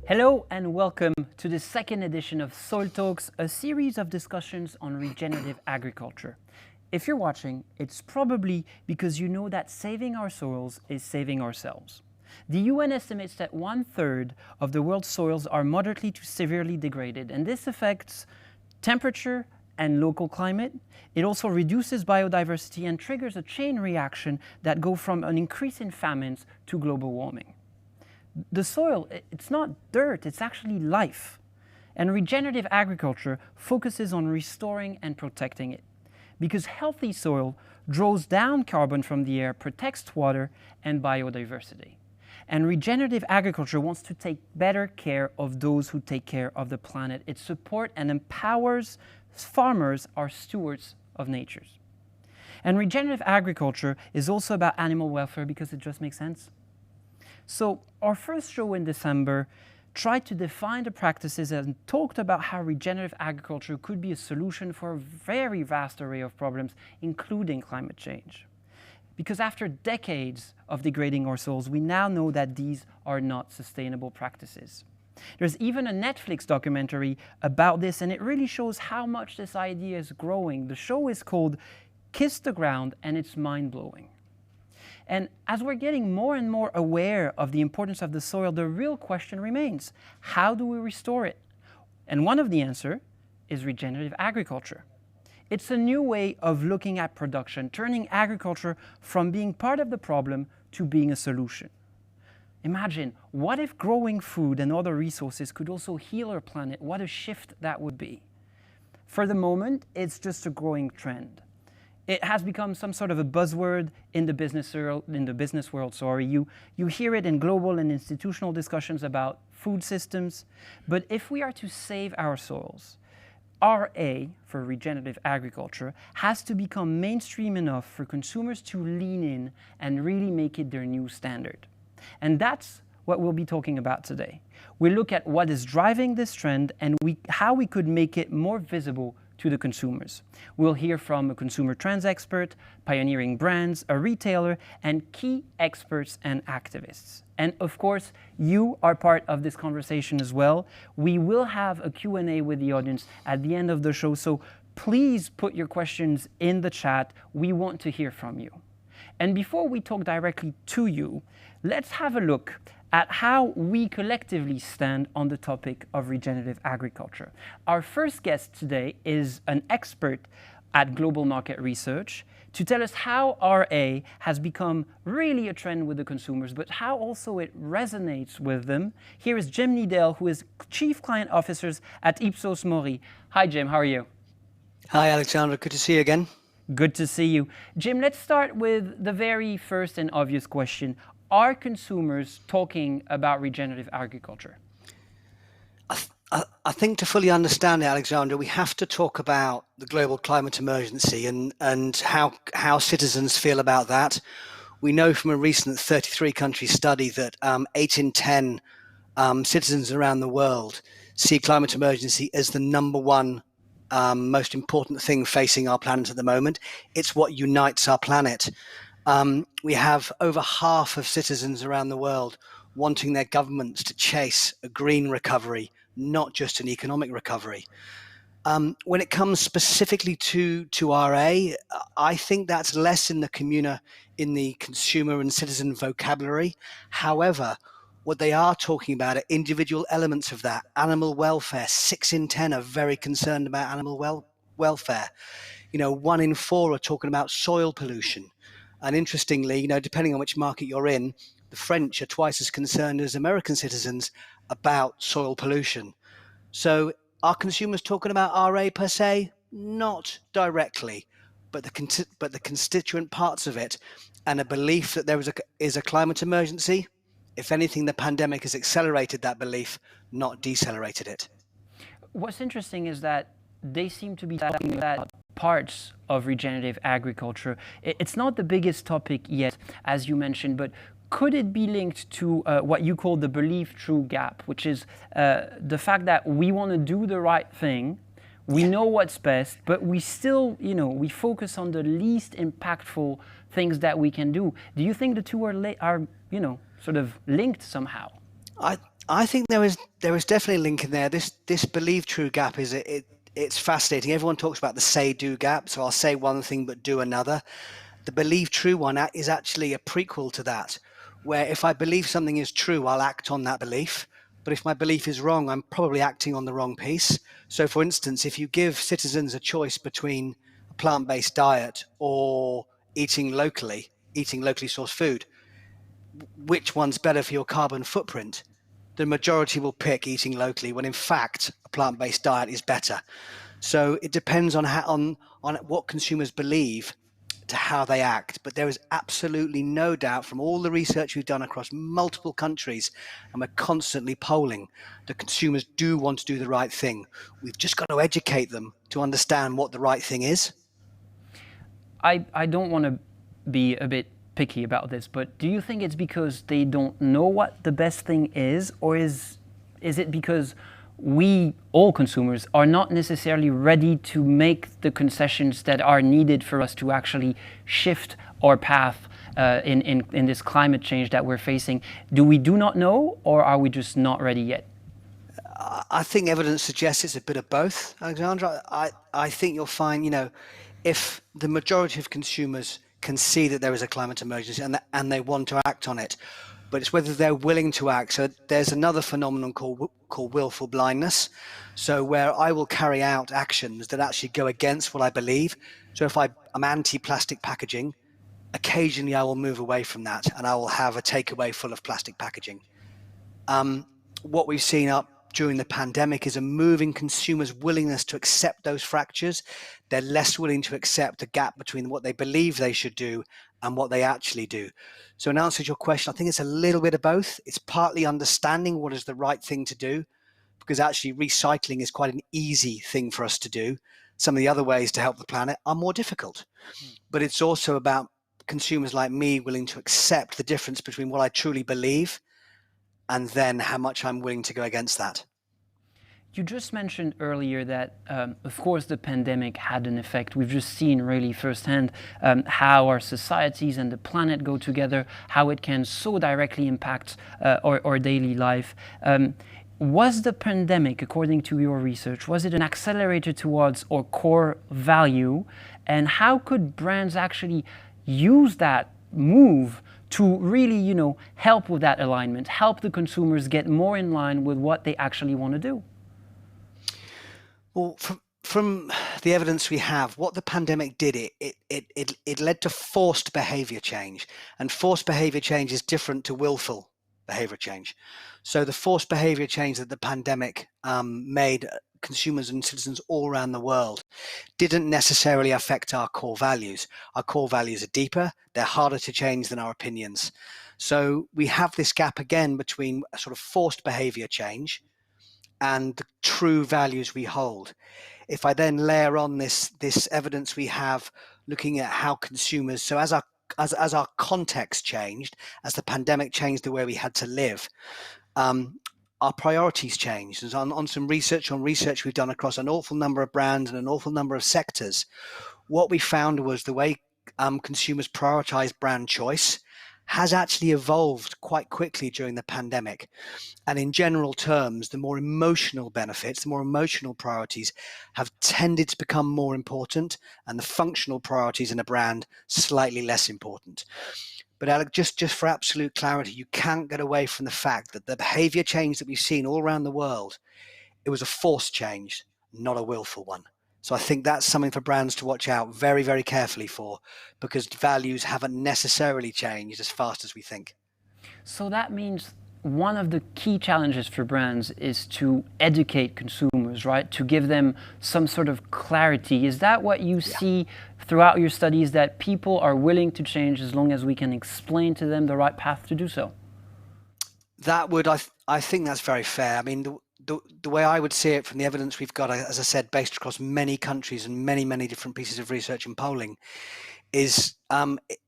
Hello and welcome to the second edition of Soil Talks, a series of discussions on regenerative agriculture. If you're watching, it's probably because you know that saving our soils is saving ourselves. The UN estimates that 1/3 of the world's soils are moderately to severely degraded, and this affects temperature and local climate. It also reduces biodiversity and triggers a chain reaction that goes from an increase in famines to global warming. The soil, it's not dirt, it's actually life. And regenerative agriculture focuses on restoring and protecting it. Because healthy soil draws down carbon from the air, protects water and biodiversity. And regenerative agriculture wants to take better care of those who take care of the planet. It supports and empowers farmers, our stewards of nature. And regenerative agriculture is also about animal welfare because it just makes sense. So our first show in December tried to define the practices and talked about how regenerative agriculture could be a solution for a very vast array of problems, including climate change. Because after decades of degrading our soils, we now know that these are not sustainable practices. There's even a Netflix documentary about this, and it really shows how much this idea is growing. The show is called Kiss the Ground, and it's mind-blowing. And as we're getting more and more aware of the importance of the soil, the real question remains, how do we restore it? And one of the answers is regenerative agriculture. It's a new way of looking at production, turning agriculture from being part of the problem to being a solution. Imagine, what if growing food and other resources could also heal our planet? What a shift that would be. For the moment, it's just a growing trend. It has become some sort of a buzzword in the business world. You hear it in global and institutional discussions about food systems. But if we are to save our soils, RA, for regenerative agriculture, has to become mainstream enough for consumers to lean in and really make it their new standard. And that's what we'll be talking about today. We'll look at what is driving this trend and how we could make it more visible to the consumers. We'll hear from a consumer trends expert, pioneering brands, a retailer, and key experts and activists. And of course, you are part of this conversation as well. We will have a Q&A with the audience at the end of the show, so please put your questions in the chat. We want to hear from you. And before we talk directly to you, let's have a look at how we collectively stand on the topic of regenerative agriculture. Our first guest today is an expert at global market research to tell us how RA has become really a trend with the consumers, but how also it resonates with them. Here is Jim Needell, who is Chief Client Officer at Ipsos MORI. Hi, Jim, how are you? Hi, Alexandra, good to see you again. Good to see you. Jim, let's start with the very first and obvious question. Are consumers talking about regenerative agriculture? I think to fully understand it, Alexandra, we have to talk about the global climate emergency and how citizens feel about that. We know from a recent 33-country study that 8 in 10 citizens around the world see climate emergency as the number one most important thing facing our planet at the moment. It's what unites our planet. We have over half of citizens around the world wanting their governments to chase a green recovery, not just an economic recovery. When it comes specifically to RA, I think that's less in the consumer and citizen vocabulary. However, what they are talking about are individual elements of that. Animal welfare, 6 in 10 are very concerned about animal welfare. 1 in 4 are talking about soil pollution. And interestingly, depending on which market you're in, the French are twice as concerned as American citizens about soil pollution. So are consumers talking about RA per se? Not directly, but the constituent parts of it, and a belief that there is a climate emergency. If anything, the pandemic has accelerated that belief, not decelerated it. What's interesting is that they seem to be talking about parts of regenerative agriculture. It's not the biggest topic yet, as you mentioned, but could it be linked to what you call the belief-true gap, which is the fact that we want to do the right thing, We know what's best, but we still, we focus on the least impactful things that we can do. Do you think the two are sort of linked somehow? I think there is definitely a link in there. This believe true gap it's fascinating. Everyone talks about the say do gap. So I'll say one thing but do another. The believe true one is actually a prequel to that, where if I believe something is true, I'll act on that belief. But if my belief is wrong, I'm probably acting on the wrong piece. So for instance, if you give citizens a choice between a plant-based diet or eating locally sourced food, which one's better for your carbon footprint? The majority will pick eating locally when in fact a plant-based diet is better. So it depends on what consumers believe to how they act. But there is absolutely no doubt from all the research we've done across multiple countries, and we're constantly polling, that consumers do want to do the right thing. We've just got to educate them to understand what the right thing is. I don't want to be a bit picky about this, but do you think it's because they don't know what the best thing is, or is it because we, all consumers, are not necessarily ready to make the concessions that are needed for us to actually shift our path in this climate change that we're facing? Do we not know, or are we just not ready yet? I think evidence suggests it's a bit of both, Alexandra. I think you'll find, if the majority of consumers can see that there is a climate emergency and they want to act on it, but it's whether they're willing to act. So there's another phenomenon called willful blindness. So where I will carry out actions that actually go against what I believe. So if I'm anti-plastic packaging, occasionally I will move away from that and I will have a takeaway full of plastic packaging. What we've seen up during the pandemic is a move in consumers' willingness to accept those fractures. They're less willing to accept the gap between what they believe they should do and what they actually do. So in answer to your question, I think it's a little bit of both. It's partly understanding what is the right thing to do, because actually recycling is quite an easy thing for us to do. Some of the other ways to help the planet are more difficult. But it's also about consumers like me willing to accept the difference between what I truly believe and then how much I'm willing to go against that. You just mentioned earlier that, of course, the pandemic had an effect. We've just seen really firsthand how our societies and the planet go together, how it can so directly impact our daily life. Was the pandemic, according to your research, was it an accelerator towards our core value? And how could brands actually use that move to really, help with that alignment, help the consumers get more in line with what they actually want to do? Well, from the evidence we have, what the pandemic did, it led to forced behavior change. And forced behavior change is different to willful behavior change. So the forced behavior change that the pandemic made consumers and citizens all around the world didn't necessarily affect our core values. Our core values are deeper, they're harder to change than our opinions. So we have this gap again between a sort of forced behavior change and the true values we hold. If I then layer on this evidence we have looking at how consumers, so as our context changed, as the pandemic changed the way we had to live, our priorities changed. And on some research we've done across an awful number of brands and an awful number of sectors, what we found was the way consumers prioritize brand choice has actually evolved quite quickly during the pandemic. And in general terms, the more emotional benefits, the more emotional priorities have tended to become more important, and the functional priorities in a brand slightly less important. But Alec, just for absolute clarity, you can't get away from the fact that the behavior change that we've seen all around the world, it was a forced change, not a willful one. So I think that's something for brands to watch out very, very carefully for, because values haven't necessarily changed as fast as we think. So that means one of the key challenges for brands is to educate consumers, right? To give them some sort of clarity. Is that what you see throughout your studies, that people are willing to change as long as we can explain to them the right path to do so? That would, I think that's very fair. I mean, the way I would see it from the evidence we've got, as I said, based across many countries and many, many different pieces of research and polling, is it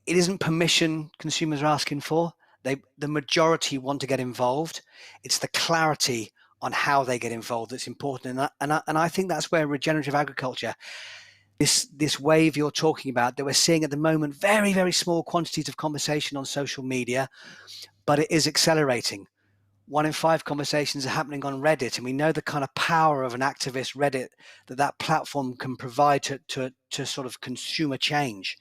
isn't permission consumers are asking for. The majority want to get involved. It's the clarity how they get involved that's important. And I think that's where regenerative agriculture, this wave you're talking about, that we're seeing at the moment, very, very small quantities of conversation on social media, but it is accelerating. 1 in 5 conversations are happening on Reddit, and we know the kind of power of an activist Reddit that platform can provide to sort of consumer change.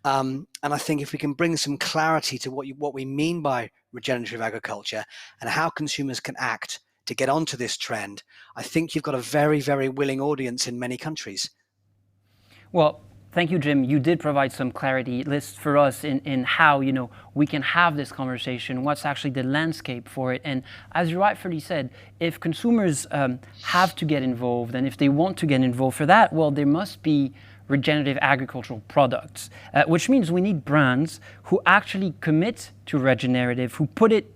And I think if we can bring some clarity to what we mean by regenerative agriculture and how consumers can act to get onto this trend, I think you've got a very, very willing audience in many countries. Well, thank you, Jim. You did provide some clarity, at least for us, in how we can have this conversation, what's actually the landscape for it. And as you rightfully said, if consumers have to get involved, and if they want to get involved for that, well, there must be regenerative agricultural products, which means we need brands who actually commit to regenerative, who put it,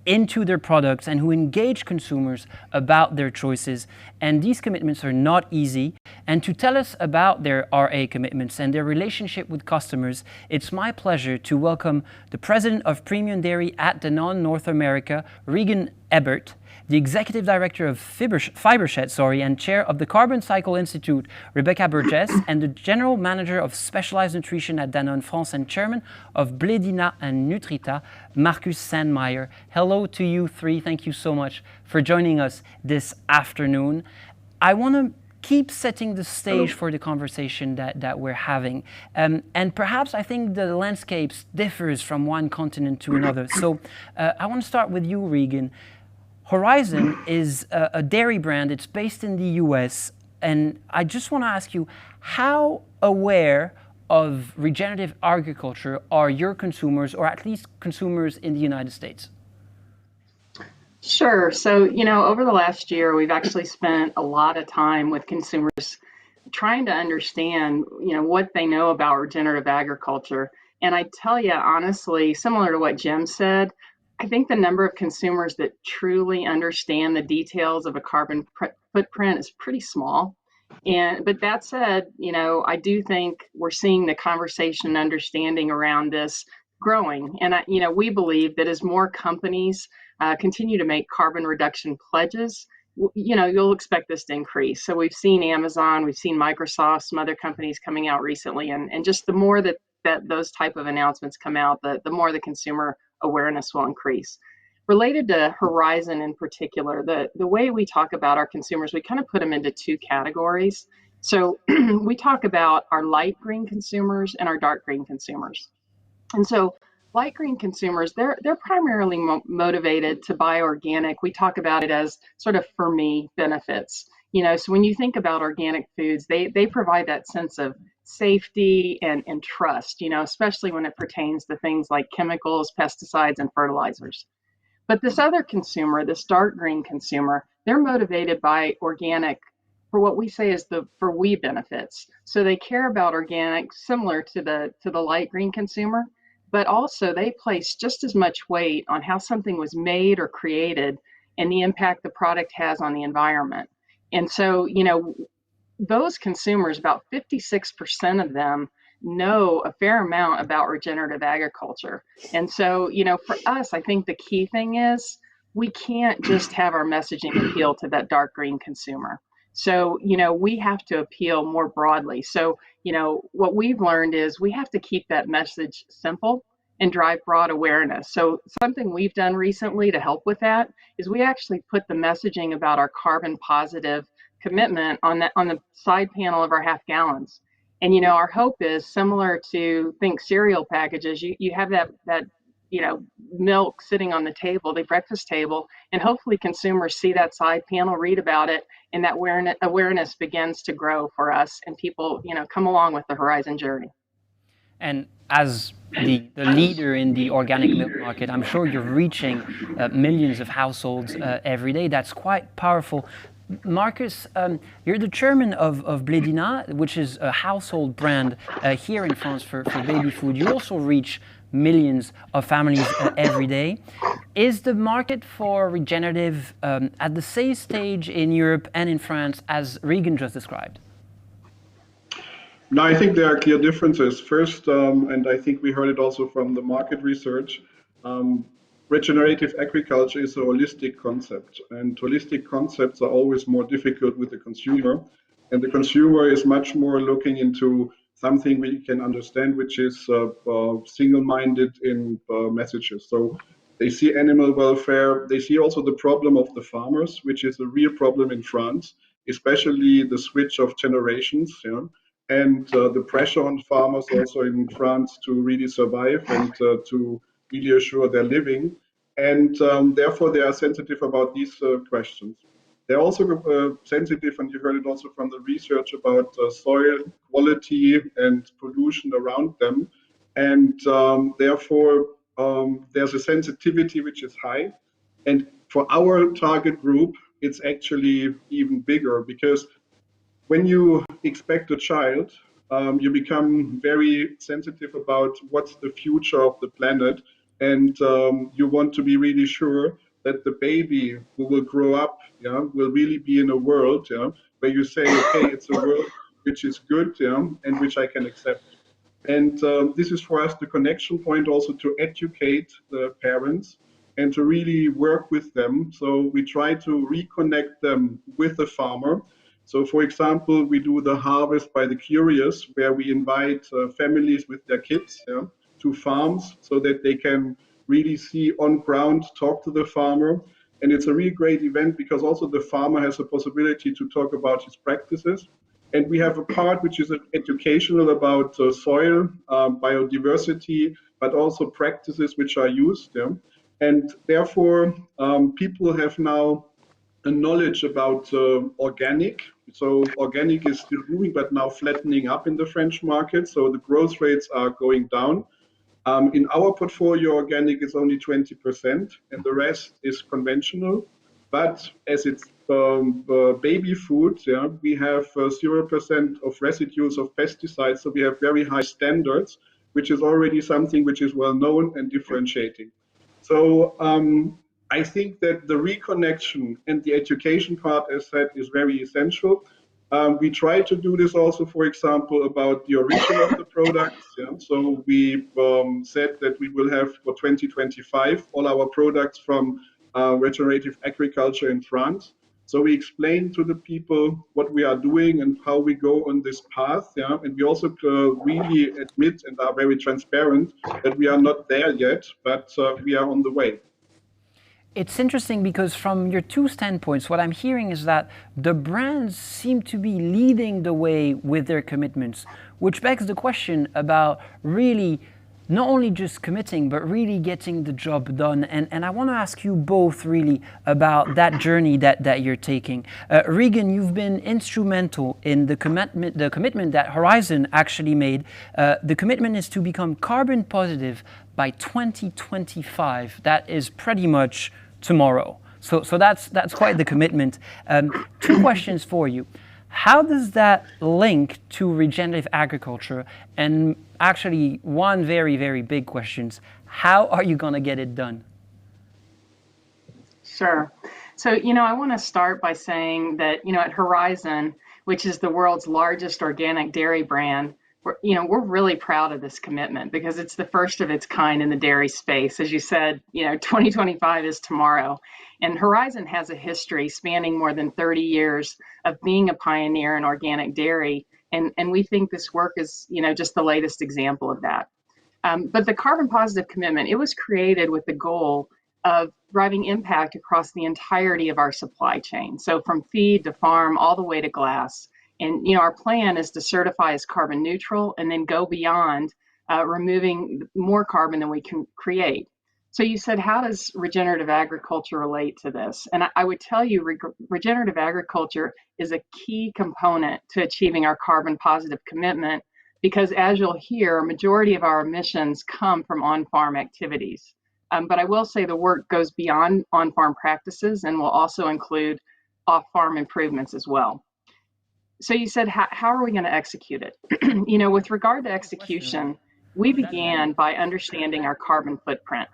into their products, and who engage consumers about their choices. And these commitments are not easy. And to tell us about their RA commitments and their relationship with customers, it's my pleasure to welcome the president of Premium Dairy at Danone North America, Regan Ebert, the executive director of Fibershed, and chair of the Carbon Cycle Institute, Rebecca Burgess, and the general manager of specialized nutrition at Danone France and chairman of Bledina and Nutricia, Markus Sandmayr. Hello to you three. Thank you so much for joining us this afternoon. I want to keep setting the stage for the conversation that we're having. And perhaps I think the landscape differs from one continent to another. So I want to start with you, Regan. Horizon is a dairy brand. It's based in the US. And I just want to ask you, how aware of regenerative agriculture are your consumers, or at least consumers in the United States? Sure. So, over the last year, we've actually spent a lot of time with consumers trying to understand, what they know about regenerative agriculture. And I tell you, honestly, similar to what Jim said, I think the number of consumers that truly understand the details of a carbon footprint is pretty small. But that said, I do think we're seeing the conversation and understanding around this growing. And, we believe that as more companies continue to make carbon reduction pledges, you'll expect this to increase. So we've seen Amazon, we've seen Microsoft, some other companies coming out recently. And just the more that those type of announcements come out, the more the consumer awareness will increase. Related to Horizon in particular, the way we talk about our consumers, we kind of put them into 2 categories. So we talk about our light green consumers and our dark green consumers. And so light green consumers, they're primarily motivated to buy organic. We talk about it as sort of for me benefits. So when you think about organic foods, they provide that sense of safety and trust, especially when it pertains to things like chemicals, pesticides, and fertilizers. But this other consumer, this dark green consumer, they're motivated by organic for what we say is the for we benefits. So they care about organic similar to the light green consumer, but also they place just as much weight on how something was made or created and the impact the product has on the environment. And so, those consumers, about 56% of them know a fair amount about regenerative agriculture. And so, for us, I think the key thing is we can't just have our messaging appeal to that dark green consumer. So, we have to appeal more broadly. So, what we've learned is we have to keep that message simple and drive broad awareness. So something we've done recently to help with that is we actually put the messaging about our carbon positive commitment on the side panel of our half gallons. And our hope is similar to think cereal packages. You have that milk sitting on the table, the breakfast table, and hopefully consumers see that side panel, read about it, and that awareness begins to grow for us, and people come along with the Horizon journey. And as the leader in the organic milk market, I'm sure you're reaching millions of households every day. That's quite powerful. Markus, you're the chairman of Bledina, which is a household brand here in France for baby food. You also reach millions of families every day. Is the market for regenerative at the same stage in Europe and in France as Regan just described? No, I think there are clear differences. First, and I think we heard it also from the market research, regenerative agriculture is a holistic concept, and holistic concepts are always more difficult with the consumer. And the consumer is much more looking into something we can understand, which is single-minded in messages. So they see animal welfare. They see also the problem of the farmers, which is a real problem in France, especially the switch of generations, and the pressure on farmers also in France to really survive and to really assure their living. And therefore, they are sensitive about these questions. They're also sensitive, and you heard it also from the research about soil quality and pollution around them. And therefore, there's a sensitivity which is high. And for our target group, it's actually even bigger, because when you expect a child, you become very sensitive about what's the future of the planet, and you want to be really sure that the baby who will grow up, will really be in a world, where you say, okay, it's a world which is good, and which I can accept. And this is for us the connection point also to educate the parents and to really work with them. So we try to reconnect them with the farmer. So for example, we do the Harvest by the Curious, where we invite families with their kids, to farms so that they can really see on ground, talk to the farmer. And it's a really great event because also the farmer has a possibility to talk about his practices. And we have a part which is educational about soil, biodiversity, but also practices which are used. And therefore, people have now a knowledge about organic. So organic is still moving, but now flattening up in the French market. So the growth rates are going down. In our portfolio, organic is only 20%, and the rest is conventional. But as it's baby food, we have 0% of residues of pesticides, so we have very high standards, which is already something which is well known and differentiating. So I think that the reconnection and the education part, as said, is very essential. We try to do this also, for example, about the origin of the products. So we said that we will have for 2025 all our products from regenerative agriculture in France. So we explain to the people what we are doing and how we go on this path. And we also really admit and are very transparent that we are not there yet, but we are on the way. It's interesting because from your two standpoints, what I'm hearing is that the brands seem to be leading the way with their commitments, which begs the question about really not only just committing, but really getting the job done. And I want to ask you both really about that journey that you're taking. Regan, you've been instrumental in the commitment that Horizon actually made. The commitment is to become carbon positive by 2025. That is pretty much tomorrow. So that's quite the commitment. Two questions for you. How does that link to regenerative agriculture? And actually, one very, very big question, how are you going to get it done? Sure. So, I want to start by saying that, at Horizon, which is the world's largest organic dairy brand, we're really proud of this commitment because it's the first of its kind in the dairy space. As you said, 2025 is tomorrow. And Horizon has a history spanning more than 30 years of being a pioneer in organic dairy. And we think this work is, just the latest example of that. But the carbon positive commitment, it was created with the goal of driving impact across the entirety of our supply chain. So from feed to farm, all the way to glass. And our plan is to certify as carbon neutral and then go beyond removing more carbon than we can create. So you said, how does regenerative agriculture relate to this? And I would tell you, regenerative agriculture is a key component to achieving our carbon positive commitment because, as you'll hear, a majority of our emissions come from on-farm activities. But I will say the work goes beyond on-farm practices and will also include off-farm improvements as well. So you said, how are we going to execute it? With regard to execution, we began by understanding our carbon footprint.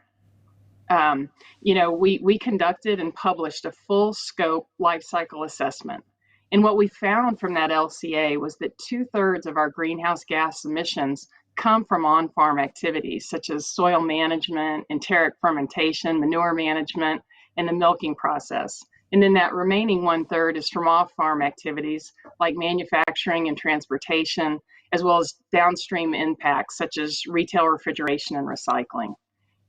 We conducted and published a full scope life cycle assessment. And what we found from that LCA was that 2/3 of our greenhouse gas emissions come from on-farm activities such as soil management, enteric fermentation, manure management, and the milking process. And then that remaining 1/3 is from off-farm activities like manufacturing and transportation, as well as downstream impacts such as retail refrigeration and recycling.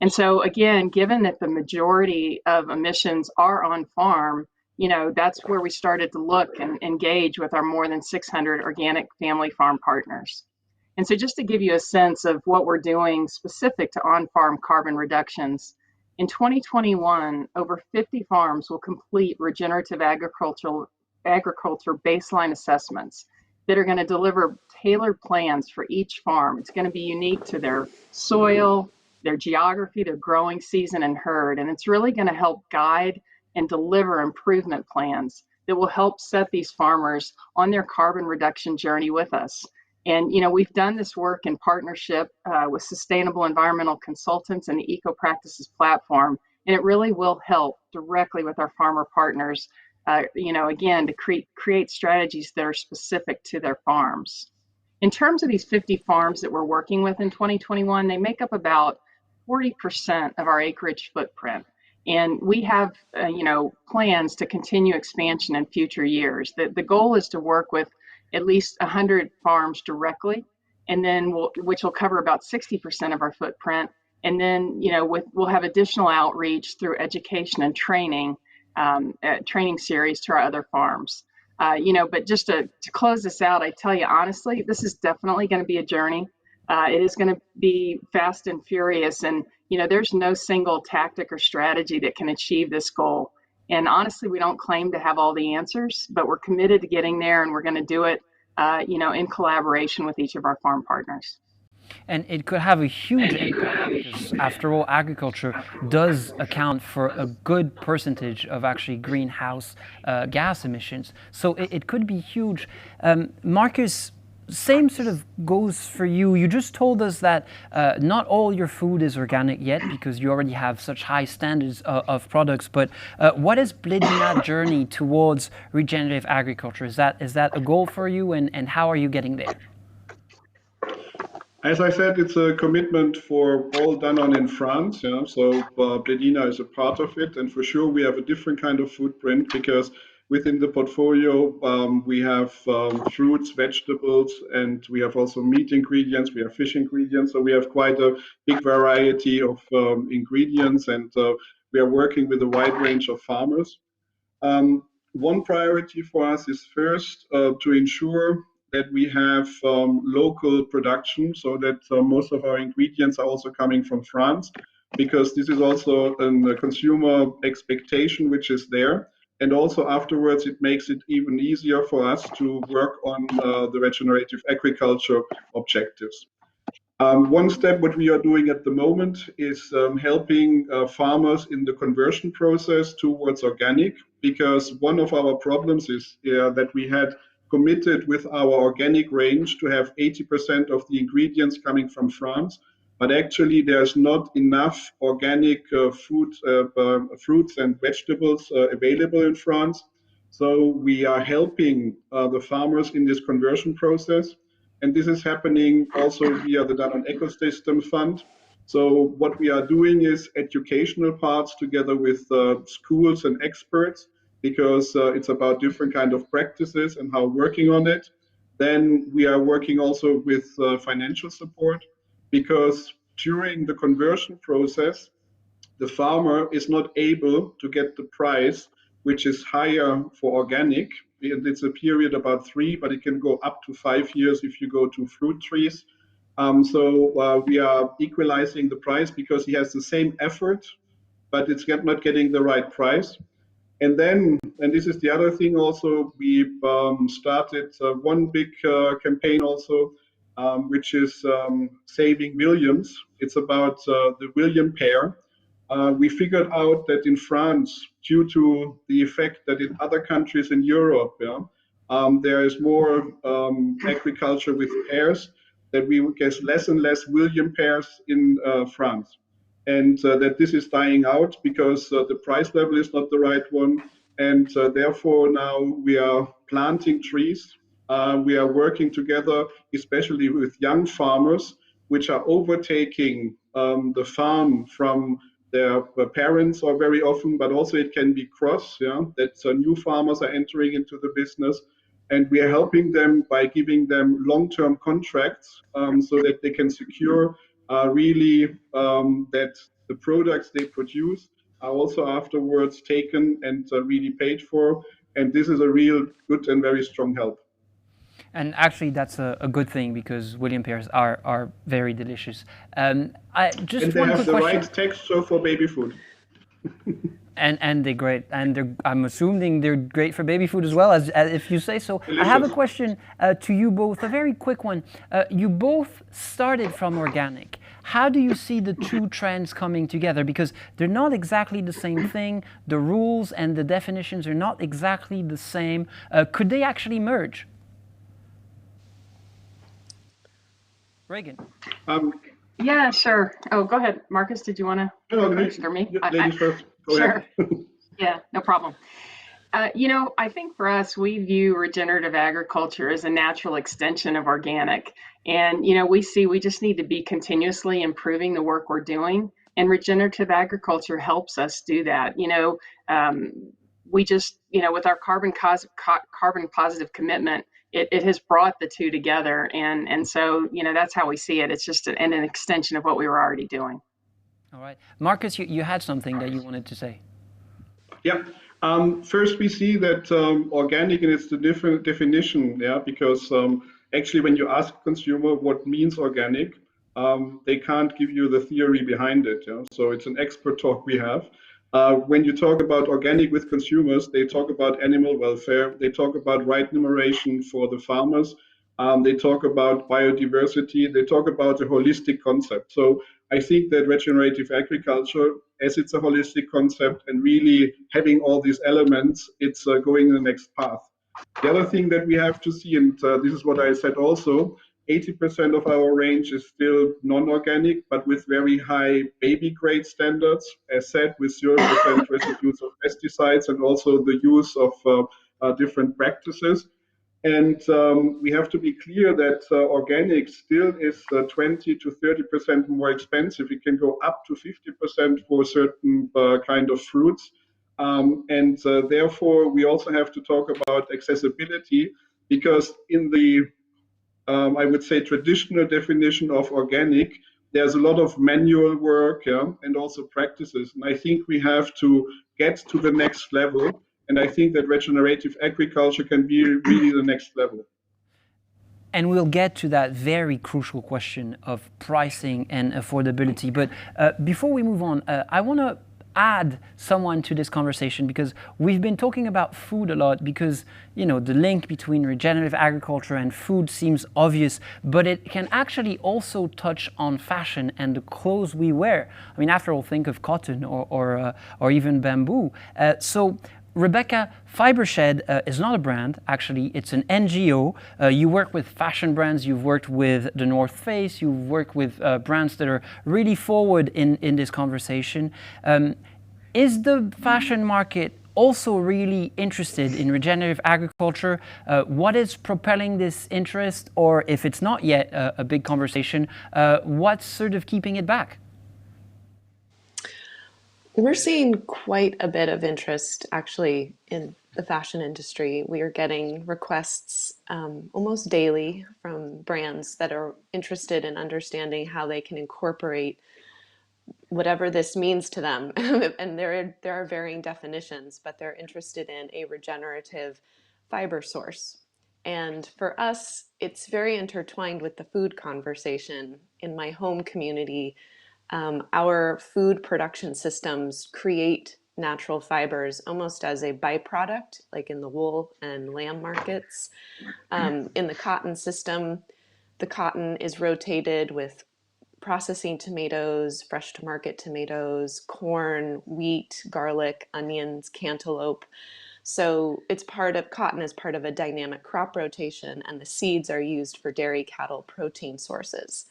And so again, given that the majority of emissions are on farm, that's where we started to look and engage with our more than 600 organic family farm partners. And so just to give you a sense of what we're doing specific to on-farm carbon reductions, in 2021, over 50 farms will complete regenerative agriculture baseline assessments that are going to deliver tailored plans for each farm. It's going to be unique to their soil, their geography, their growing season and herd, and it's really going to help guide and deliver improvement plans that will help set these farmers on their carbon reduction journey with us. And we've done this work in partnership with Sustainable Environmental Consultants and the Eco Practices platform, and it really will help directly with our farmer partners, again, to create strategies that are specific to their farms. In terms of these 50 farms that we're working with in 2021, they make up about 40% of our acreage footprint. And we have, plans to continue expansion in future years. The goal is to work with at least 100 farms directly, and then which will cover about 60% of our footprint. And then, we'll have additional outreach through education and training series to our other farms. But just to close this out, I tell you honestly, this is definitely going to be a journey. It is going to be fast and furious, and there's no single tactic or strategy that can achieve this goal. And honestly, we don't claim to have all the answers, but we're committed to getting there, and we're going to do it, in collaboration with each of our farm partners. And it could have a huge impact because, after all, agriculture does account for a good percentage of actually greenhouse gas emissions. So it could be huge. Markus, same sort of goes for you. You just told us that not all your food is organic yet because you already have such high standards of products. But what is Bledina's journey towards regenerative agriculture? Is that a goal for you, and how are you getting there? As I said, it's a commitment for all Danone in France. So Bledina is a part of it, and for sure we have a different kind of footprint because within the portfolio, we have fruits, vegetables, and we have also meat ingredients, we have fish ingredients. So we have quite a big variety of ingredients, and we are working with a wide range of farmers. One priority for us is first to ensure that we have local production so that most of our ingredients are also coming from France, because this is also a consumer expectation which is there. And also afterwards, it makes it even easier for us to work on the regenerative agriculture objectives. One step what we are doing at the moment is helping farmers in the conversion process towards organic, because one of our problems is that we had committed with our organic range to have 80% of the ingredients coming from France, but actually there's not enough organic fruits and vegetables available in France. So we are helping the farmers in this conversion process. And this is happening also via the Danone Ecosystem Fund. So what we are doing is educational parts together with schools and experts, because it's about different kind of practices and how working on it. Then we are working also with financial support, because during the conversion process, the farmer is not able to get the price which is higher for organic. It's a period about 3, but it can go up to 5 years if you go to fruit trees. So we are equalizing the price because he has the same effort, but it's not getting the right price. And then, and this is the other thing also, we started one big campaign also, which is Saving Williams. It's about the William pear. We figured out that in France, due to the effect that in other countries in Europe, there is more agriculture with pears, that we would get less and less William pears in France. And that this is dying out because the price level is not the right one. And therefore now we are planting trees. We are working together, especially with young farmers, which are overtaking the farm from their parents, or very often, but also it can be cross, yeah, that new farmers are entering into the business. And we are helping them by giving them long-term contracts so that they can secure really that the products they produce are also afterwards taken and really paid for. And this is a real good and very strong help. And actually, that's a good thing because William pears are very delicious. Just and they one have quick the question. right texture for baby food. And they're great, and I'm assuming they're great for baby food as well, as if you say so. Delicious. I have a question to you both, a very quick one. You both started from organic. How do you see the two trends coming together? Because they're not exactly the same thing. The rules and the definitions are not exactly the same. Could they actually merge? Regan. Yeah, sure. Oh, go ahead, Markus. Did you want to go first, or me? Ladies first. Go Sure. ahead. Yeah, no problem. I think for us, we view regenerative agriculture as a natural extension of organic. And, we just need to be continuously improving the work we're doing. And regenerative agriculture helps us do that. We just, with our carbon positive commitment, it has brought the two together. And so, that's how we see it. It's just an extension of what we were already doing. All right. Markus, you had something that you wanted to say. Yeah. First, we see that organic in its different definition, yeah, because actually when you ask consumer what means organic, they can't give you the theory behind it. Yeah? So it's an expert talk we have. When you talk about organic with consumers, they talk about animal welfare, they talk about right numeration for the farmers, they talk about biodiversity, they talk about a holistic concept. So I think that regenerative agriculture, as it's a holistic concept and really having all these elements, it's going in the next path. The other thing that we have to see, and this is what I said also, 80% of our range is still non-organic, but with very high baby grade standards, as said, with 0% residues of pesticides and also the use of different practices. And we have to be clear that organic still is 20 to 30% more expensive. It can go up to 50% for certain kind of fruits. And therefore, we also have to talk about accessibility, because in the, I would say, traditional definition of organic, there's a lot of manual work, yeah, and also practices. And I think we have to get to the next level. And I think that regenerative agriculture can be really the next level. And we'll get to that very crucial question of pricing and affordability. But before we move on, I want to add someone to this conversation, because we've been talking about food a lot, because the link between regenerative agriculture and food seems obvious, but it can actually also touch on fashion and the clothes we wear. I mean, after all, think of cotton or even bamboo. So Rebecca, Fibershed is not a brand, actually, it's an NGO. You work with fashion brands, you've worked with the North Face, you've worked with brands that are really forward in this conversation. Is the fashion market also really interested in regenerative agriculture? What is propelling this interest? Or if it's not yet a big conversation, what's sort of keeping it back? We're seeing quite a bit of interest, actually, in the fashion industry. We are getting requests almost daily from brands that are interested in understanding how they can incorporate whatever this means to them. And there are varying definitions, but they're interested in a regenerative fiber source. And for us, it's very intertwined with the food conversation. In my home community, our food production systems create natural fibers almost as a byproduct, like in the wool and lamb markets. In the cotton system, the cotton is rotated with processing tomatoes, fresh to market tomatoes, corn, wheat, garlic, onions, cantaloupe. So cotton is part of a dynamic crop rotation, and the seeds are used for dairy cattle protein sources.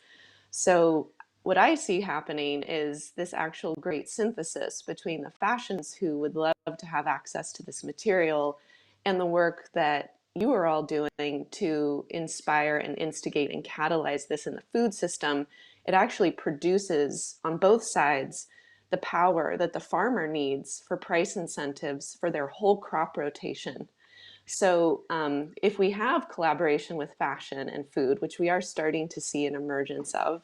So what I see happening is this actual great synthesis between the fashions who would love to have access to this material and the work that you are all doing to inspire and instigate and catalyze this in the food system, it actually produces on both sides the power that the farmer needs for price incentives for their whole crop rotation. So if we have collaboration with fashion and food, which we are starting to see an emergence of,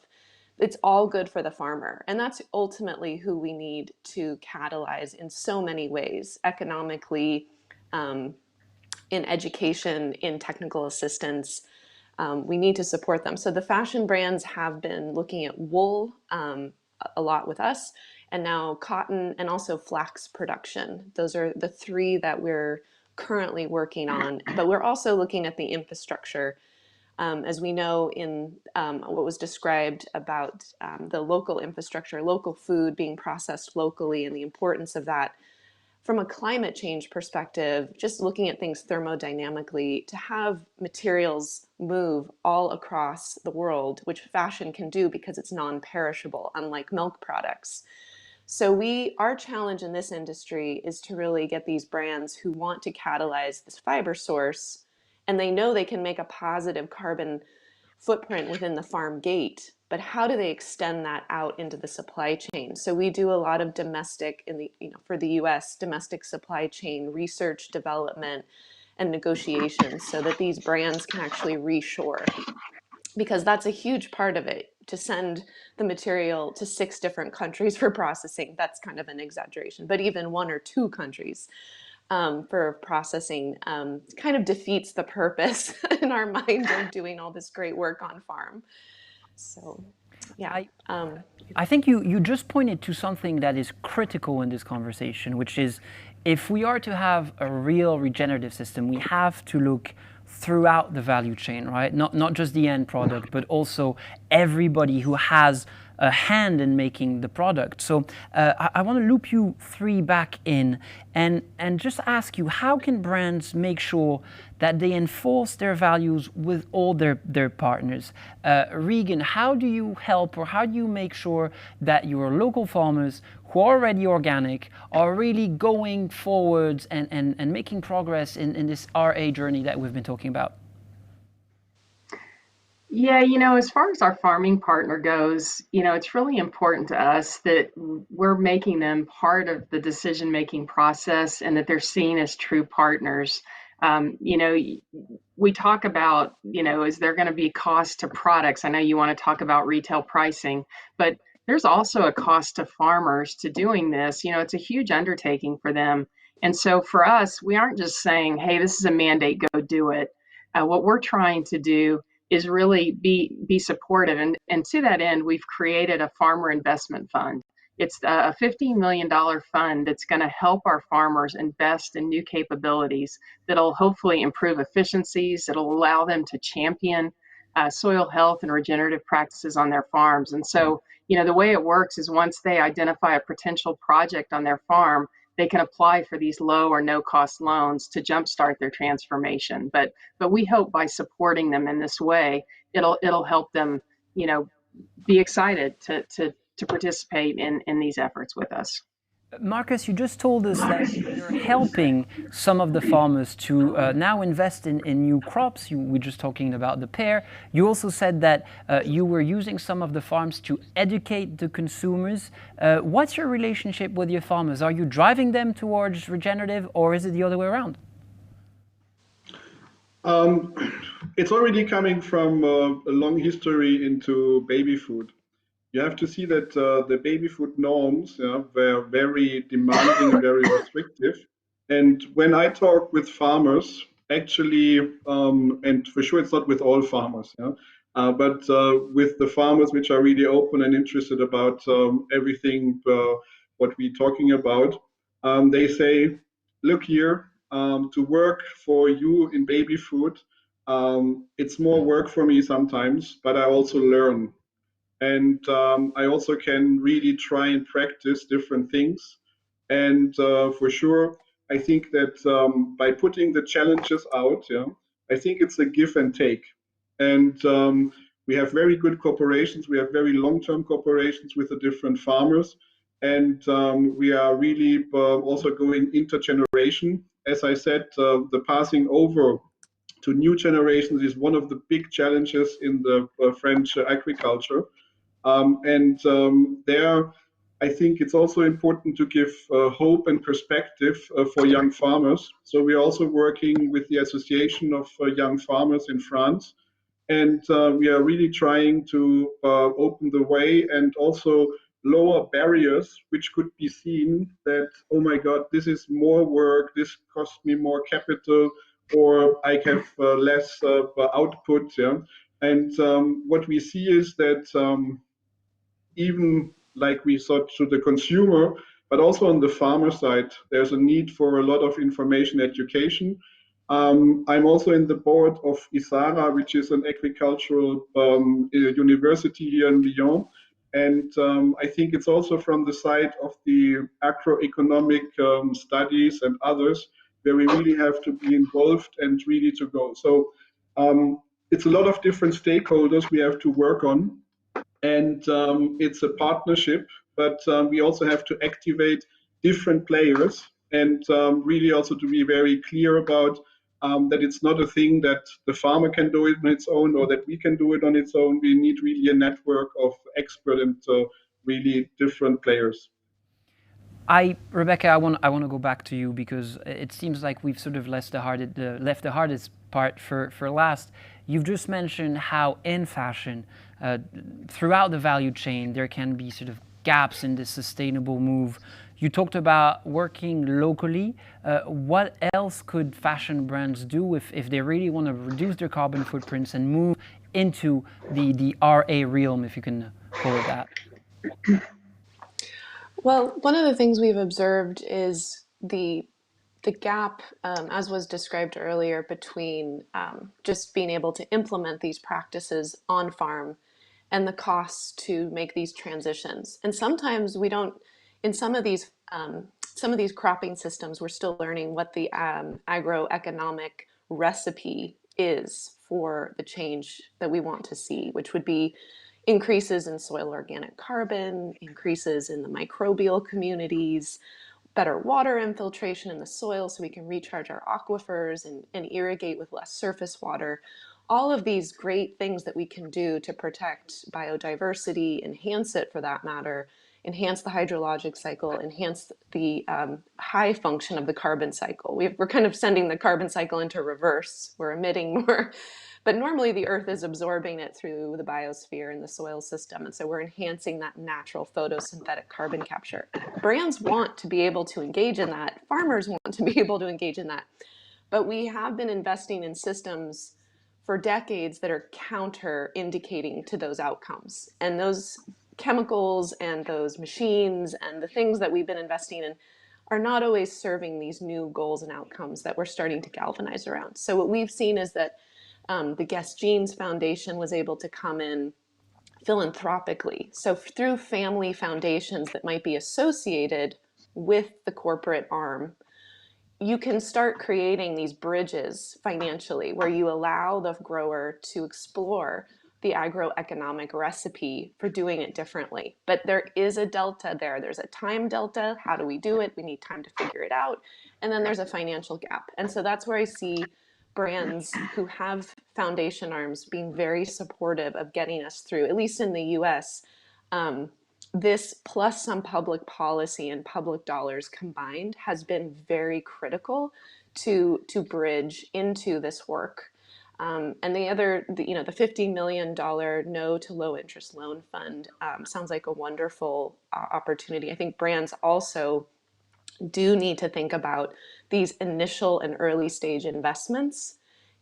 it's all good for the farmer. And that's ultimately who we need to catalyze in so many ways, economically, in education, in technical assistance. We need to support them. So the fashion brands have been looking at wool a lot with us, and now cotton and also flax production. Those are the three that we're currently working on, but we're also looking at the infrastructure. As we know in what was described about the local infrastructure, local food being processed locally and the importance of that. From a climate change perspective, just looking at things thermodynamically, to have materials move all across the world, which fashion can do because it's non-perishable, unlike milk products. So our challenge in this industry is to really get these brands who want to catalyze this fiber source, and they know they can make a positive carbon footprint within the farm gate, but how do they extend that out into the supply chain? So we do a lot of domestic for the US, domestic supply chain research, development, and negotiations so that these brands can actually reshore, because that's a huge part of it. To send the material to 6 different countries for processing, that's kind of an exaggeration, but even 1 or 2 countries for processing kind of defeats the purpose in our mind of doing all this great work on farm. So, yeah. I think you just pointed to something that is critical in this conversation, which is if we are to have a real regenerative system, we have to look throughout the value chain, right? Not just the end product, but also everybody who has a hand in making the product. So I want to loop you 3 back in and just ask you, how can brands make sure that they enforce their values with all their partners? Regan, how do you help, or how do you make sure that your local farmers who are already organic are really going forwards and making progress in this RA journey that we've been talking about? Yeah, as far as our farming partner goes, it's really important to us that we're making them part of the decision-making process and that they're seen as true partners. We talk about, is there going to be cost to products? I know you want to talk about retail pricing, but there's also a cost to farmers to doing this. It's a huge undertaking for them. And so for us, we aren't just saying, hey, this is a mandate, go do it. What we're trying to do is really be supportive. And to that end, we've created a farmer investment fund. It's a $15 million fund that's going to help our farmers invest in new capabilities that'll hopefully improve efficiencies. It'll allow them to champion soil health and regenerative practices on their farms. And so, the way it works is once they identify a potential project on their farm, they can apply for these low or no cost loans to jumpstart their transformation. But we hope by supporting them in this way, it'll help them, be excited to participate in these efforts with us. Markus, you just told us that you're helping some of the farmers to now invest in new crops. We're just talking about the pear. You also said that you were using some of the farms to educate the consumers. What's your relationship with your farmers? Are you driving them towards regenerative, or is it the other way around? It's already coming from a long history into baby food. You have to see that the baby food norms were very demanding and very restrictive. And when I talk with farmers, actually, and for sure it's not with all farmers, but with the farmers which are really open and interested about everything what we're talking about, they say, look here, to work for you in baby food, it's more work for me sometimes, but I also learn. And I also can really try and practice different things. And for sure, I think that by putting the challenges out, I think it's a give and take. And we have very good cooperations. We have very long-term cooperations with the different farmers. And we are really also going intergeneration. As I said, the passing over to new generations is one of the big challenges in the French agriculture. There, I think it's also important to give hope and perspective for young farmers. So we're also working with the Association of Young Farmers in France, and we are really trying to open the way and also lower barriers, which could be seen that, oh my God, this is more work, this costs me more capital, or I have less output. Yeah? And what we see is that even like we saw to the consumer, but also on the farmer side, there's a need for a lot of information education. I'm also in the board of ISARA, which is an agricultural university here in Lyon. And I think it's also from the side of the agroeconomic studies and others where we really have to be involved and really to go. So it's a lot of different stakeholders we have to work on, and it's a partnership, but we also have to activate different players, and really also to be very clear about that it's not a thing that the farmer can do it on its own or that we can do it on its own. We need really a network of expert and really different players. Rebecca, I want to go back to you because it seems like we've sort of left the hardest part for last. You've just mentioned how in fashion, throughout the value chain, there can be sort of gaps in this sustainable move. You talked about working locally. What else could fashion brands do if they really want to reduce their carbon footprints and move into the RA realm, if you can call it that? Well, one of the things we've observed is the gap, as was described earlier, between just being able to implement these practices on farm and the costs to make these transitions. And sometimes we don't, in some of these cropping systems, we're still learning what the agroeconomic recipe is for the change that we want to see, which would be increases in soil organic carbon, increases in the microbial communities, better water infiltration in the soil so we can recharge our aquifers and irrigate with less surface water. All of these great things that we can do to protect biodiversity, enhance it for that matter, enhance the hydrologic cycle, enhance the high function of the carbon cycle. We're kind of sending the carbon cycle into reverse. We're emitting more, but normally the earth is absorbing it through the biosphere and the soil system. And so we're enhancing that natural photosynthetic carbon capture. Brands want to be able to engage in that. Farmers want to be able to engage in that. But we have been investing in systems for decades that are counter-indicating to those outcomes. And those chemicals and those machines and the things that we've been investing in are not always serving these new goals and outcomes that we're starting to galvanize around. So what we've seen is that the Guess Jeans Foundation was able to come in philanthropically. So through family foundations that might be associated with the corporate arm, you can start creating these bridges financially where you allow the grower to explore the agroeconomic recipe for doing it differently. But there is a delta there. There's a time delta. How do we do it? We need time to figure it out. And then there's a financial gap. And so that's where I see brands who have foundation arms being very supportive of getting us through, at least in the US, this plus some public policy and public dollars combined has been very critical to bridge into this work. And the other, the $50 million no to low interest loan fund sounds like a wonderful opportunity. I think brands also do need to think about these initial and early stage investments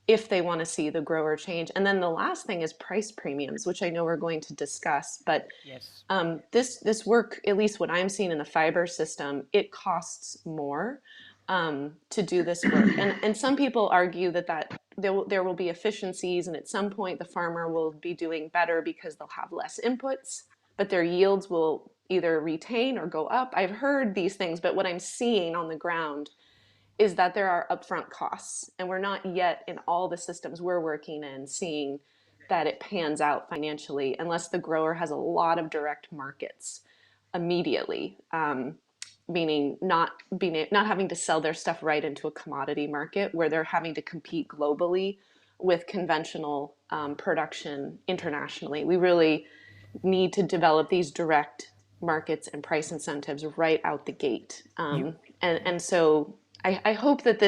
if they want to see the grower change. And then the last thing is price premiums, which I know we're going to discuss. But Yes. This work, at least what I'm seeing in the fiber system, it costs more to do this work. And some people argue that there will be efficiencies, and at some point the farmer will be doing better because they'll have less inputs, but their yields will either retain or go up. I've heard these things, but what I'm seeing on the ground is that there are upfront costs, and we're not yet in all the systems we're working in seeing that it pans out financially unless the grower has a lot of direct markets immediately. meaning not having to sell their stuff right into a commodity market where they're having to compete globally with conventional production internationally. We really need to develop these direct markets and price incentives right out the gate. And so I hope that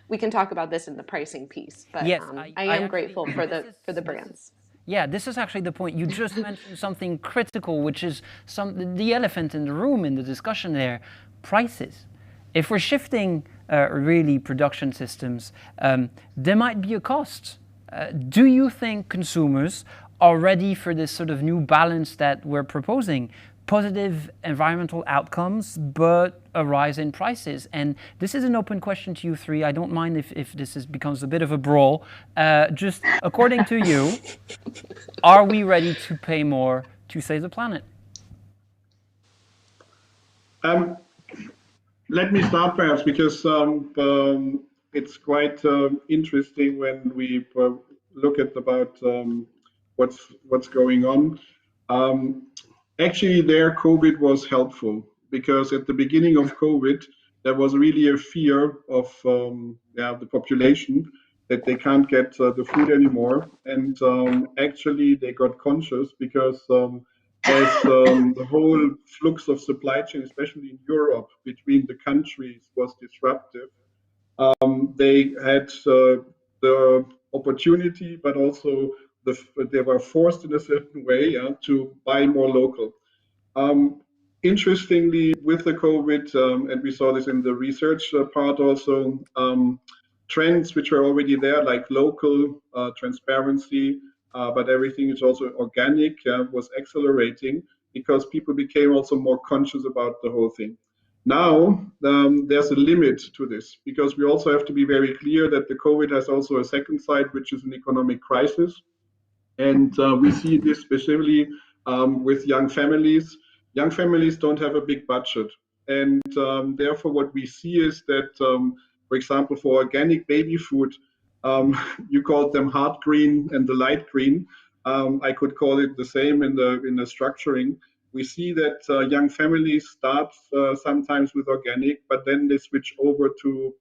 we can talk about this in the pricing piece, but Yes, I am grateful for the brands. Yeah, this is actually the point. You just mentioned something critical, which is the elephant in the room in the discussion there, prices. If we're shifting really production systems, there might be a cost. Do you think consumers are ready for this sort of new balance that we're proposing? Positive environmental outcomes, but a rise in prices. And this is an open question to you three. I don't mind if this becomes a bit of a brawl. Just according to you, are we ready to pay more to save the planet? Let me start perhaps because it's quite interesting when we look at about what's going on. Actually, there COVID was helpful because at the beginning of COVID, there was really a fear of the population that they can't get the food anymore, and actually they got conscious because as the whole flux of supply chain, especially in Europe, between the countries was disruptive, they had the opportunity, but also they were forced in a certain way to buy more local. Interestingly, with the COVID, and we saw this in the research part also, trends which were already there, like local transparency, but everything is also organic, was accelerating because people became also more conscious about the whole thing. Now, there's a limit to this because we also have to be very clear that the COVID has also a second side, which is an economic crisis. And we see this specifically with young families. Young families don't have a big budget. And therefore, what we see is that, for example, for organic baby food, you called them hard green and the light green. I could call it the same in the structuring. We see that young families start sometimes with organic, but then they switch over to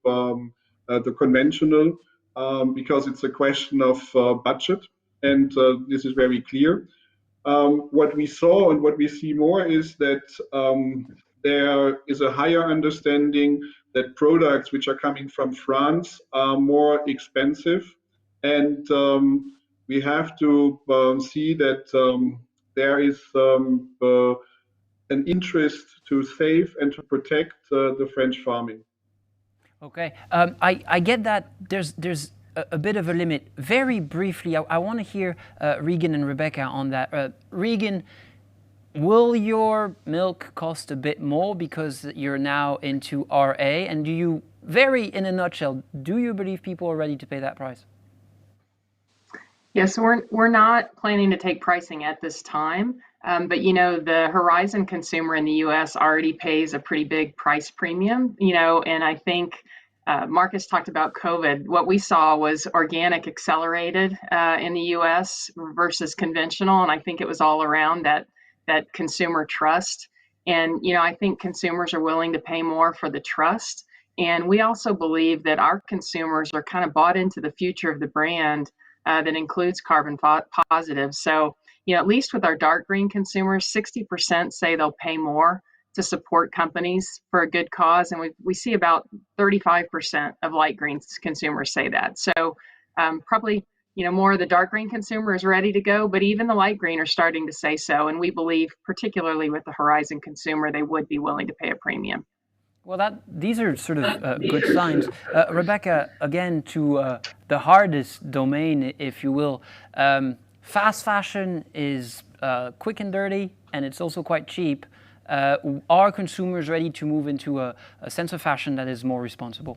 the conventional because it's a question of budget. And this is very clear. What we saw and what we see more is that there is a higher understanding that products which are coming from France are more expensive. And we have to see that there is an interest to save and to protect the French farming. Okay, I get that there's a bit of a limit. Very briefly, I want to hear Regan and Rebecca on that. Regan, will your milk cost a bit more because you're now into RA? And do you, in a nutshell, do you believe people are ready to pay that price? Yes, we're not planning to take pricing at this time, but the Horizon consumer in the U.S. already pays a pretty big price premium, and I think Markus talked about COVID. What we saw was organic accelerated in the U.S. versus conventional, and I think it was all around that consumer trust. And I think consumers are willing to pay more for the trust. And we also believe that our consumers are kind of bought into the future of the brand that includes carbon positive. So at least with our dark green consumers, 60% say they'll pay more to support companies for a good cause. And we see about 35% of light green consumers say that. So probably, more of the dark green consumer is ready to go, but even the light green are starting to say so. And we believe, particularly with the Horizon consumer, they would be willing to pay a premium. Well, these are sort of good signs. Rebecca, again, to the hardest domain, if you will. Fast fashion is quick and dirty, and it's also quite cheap. Are consumers ready to move into a sense of fashion that is more responsible?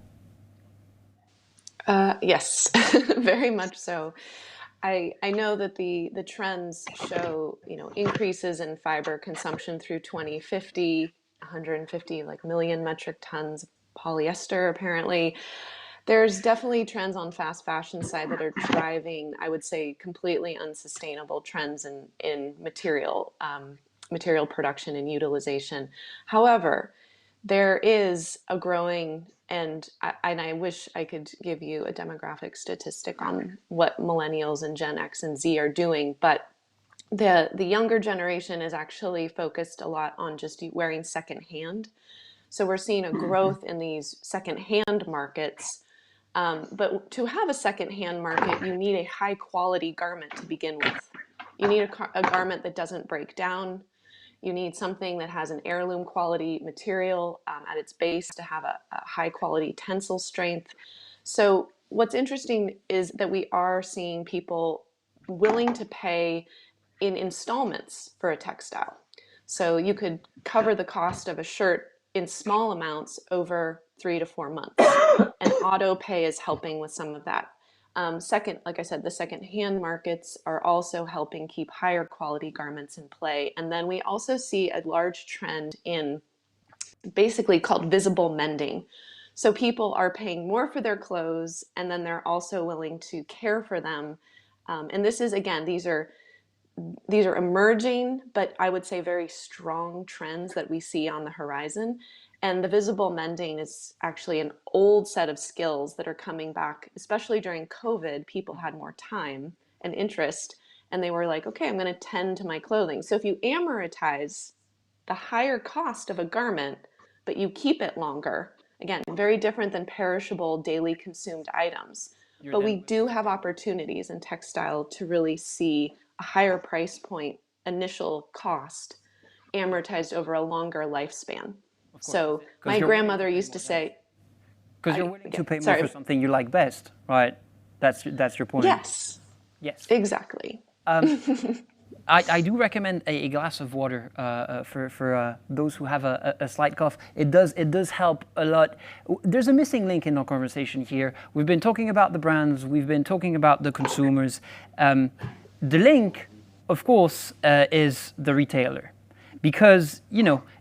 Yes, very much so. I know that the trends show increases in fiber consumption through 2050, 150 million metric tons of polyester apparently. There's definitely trends on fast fashion side that are driving, I would say, completely unsustainable trends in material production and utilization. However, there is a growing, and I wish I could give you a demographic statistic on what millennials and Gen X and Z are doing, but the younger generation is actually focused a lot on just wearing secondhand. So we're seeing a growth in these secondhand markets. But to have a secondhand market, you need a high quality garment to begin with. You need a garment that doesn't break down. You need something that has an heirloom quality material at its base to have a high quality tensile strength. So what's interesting is that we are seeing people willing to pay in installments for a textile. So you could cover the cost of a shirt in small amounts over 3 to 4 months. And auto pay is helping with some of that. Second, like I said, the second-hand markets are also helping keep higher quality garments in play. And then we also see a large trend in basically called visible mending. So people are paying more for their clothes, and then they're also willing to care for them. And this is, again, these are emerging, but I would say very strong trends that we see on the horizon. And the visible mending is actually an old set of skills that are coming back, especially during COVID. People had more time and interest, and they were like, okay, I'm going to tend to my clothing. So if you amortize the higher cost of a garment, but you keep it longer, again, very different than perishable daily consumed items. But we do have opportunities in textile to really see a higher price point, initial cost, amortized over a longer lifespan. So my grandmother used to say, because you're willing to pay more for something you like best, right? That's your point. Yes. Yes. Exactly. I do recommend a glass of water for those who have a slight cough. It does help a lot. There's a missing link in our conversation here. We've been talking about the brands. We've been talking about the consumers. The link, of course, is the retailer. Because,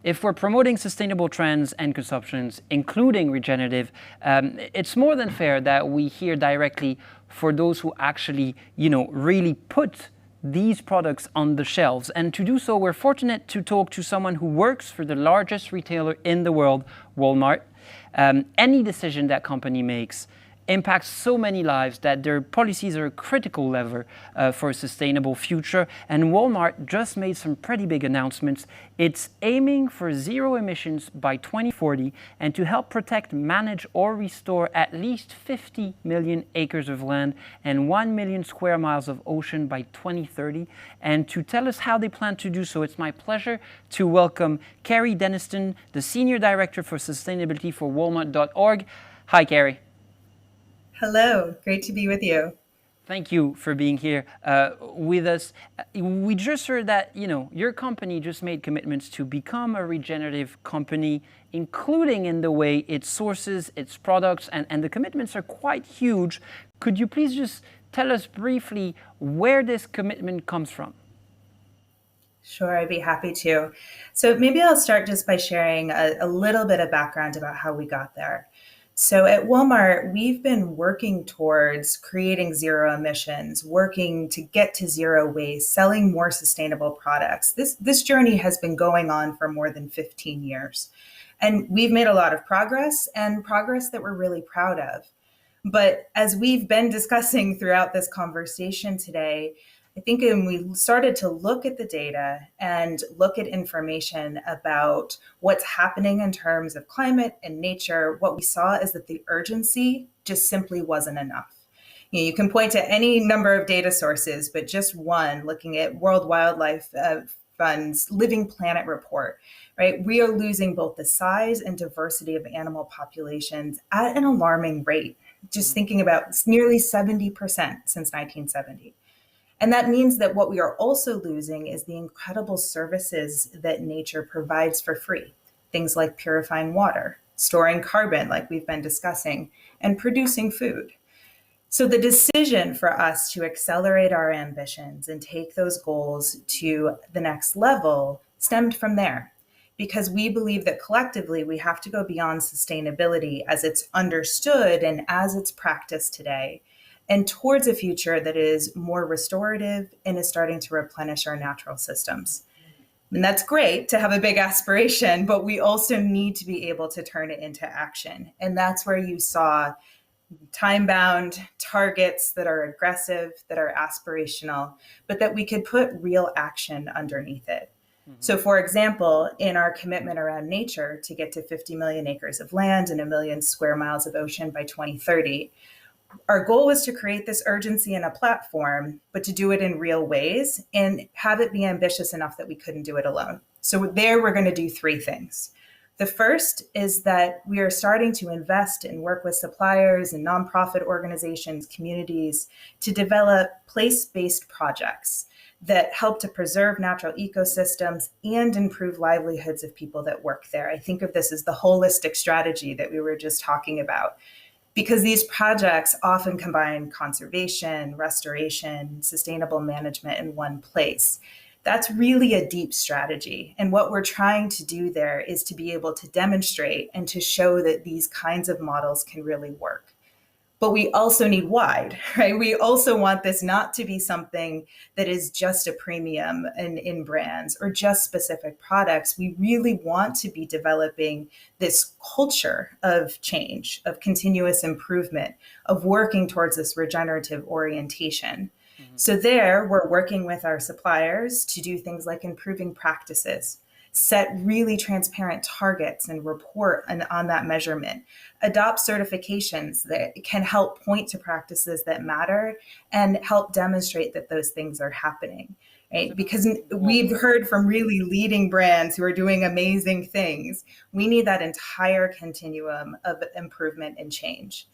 if we're promoting sustainable trends and consumptions, including regenerative, it's more than fair that we hear directly for those who actually, really put these products on the shelves. And to do so, we're fortunate to talk to someone who works for the largest retailer in the world, Walmart. Any decision that company makes impacts so many lives that their policies are a critical lever for a sustainable future. And Walmart just made some pretty big announcements. It's aiming for zero emissions by 2040 and to help protect, manage, or restore at least 50 million acres of land and 1 million square miles of ocean by 2030. And to tell us how they plan to do so, it's my pleasure to welcome Carrie Denniston, the Senior Director for Sustainability for Walmart.org. Hi, Carrie. Hello, great to be with you. Thank you for being here with us. We just heard that, your company just made commitments to become a regenerative company, including in the way it sources its products, and the commitments are quite huge. Could you please just tell us briefly where this commitment comes from? Sure, I'd be happy to. So maybe I'll start just by sharing a little bit of background about how we got there. So at Walmart, we've been working towards creating zero emissions, working to get to zero waste, selling more sustainable products. This journey has been going on for more than 15 years. And we've made a lot of progress, and progress that we're really proud of. But as we've been discussing throughout this conversation today, I think when we started to look at the data and look at information about what's happening in terms of climate and nature, what we saw is that the urgency just simply wasn't enough. You can point to any number of data sources, but just one, looking at World Wildlife Fund's Living Planet report, right? We are losing both the size and diversity of animal populations at an alarming rate. Just thinking about nearly 70% since 1970. And that means that what we are also losing is the incredible services that nature provides for free. Things like purifying water, storing carbon, like we've been discussing, and producing food. So the decision for us to accelerate our ambitions and take those goals to the next level stemmed from there. Because we believe that collectively we have to go beyond sustainability as it's understood and as it's practiced today, and towards a future that is more restorative and is starting to replenish our natural systems. And that's great to have a big aspiration, but we also need to be able to turn it into action. And that's where you saw time-bound targets that are aggressive, that are aspirational, but that we could put real action underneath it. So for example, in our commitment around nature to get to 50 million acres of land and 1 million square miles of ocean by 2030, our goal was to create this urgency in a platform, but to do it in real ways and have it be ambitious enough that we couldn't do it alone. So there we're going to do 3 things. The first is that we are starting to invest and work with suppliers and nonprofit organizations, communities, to develop place-based projects that help to preserve natural ecosystems and improve livelihoods of people that work there. I think of this as the holistic strategy that we were just talking about, because these projects often combine conservation, restoration, sustainable management in one place. That's really a deep strategy. And what we're trying to do there is to be able to demonstrate and to show that these kinds of models can really work. But we also need wide, right? We also want this not to be something that is just a premium in brands or just specific products. We really want to be developing this culture of change, of continuous improvement, of working towards this regenerative orientation. So there, we're working with our suppliers to do things like improving practices, set really transparent targets and report on that measurement, adopt certifications that can help point to practices that matter and help demonstrate that those things are happening, right? Because we've heard from really leading brands who are doing amazing things. We need that entire continuum of improvement and change.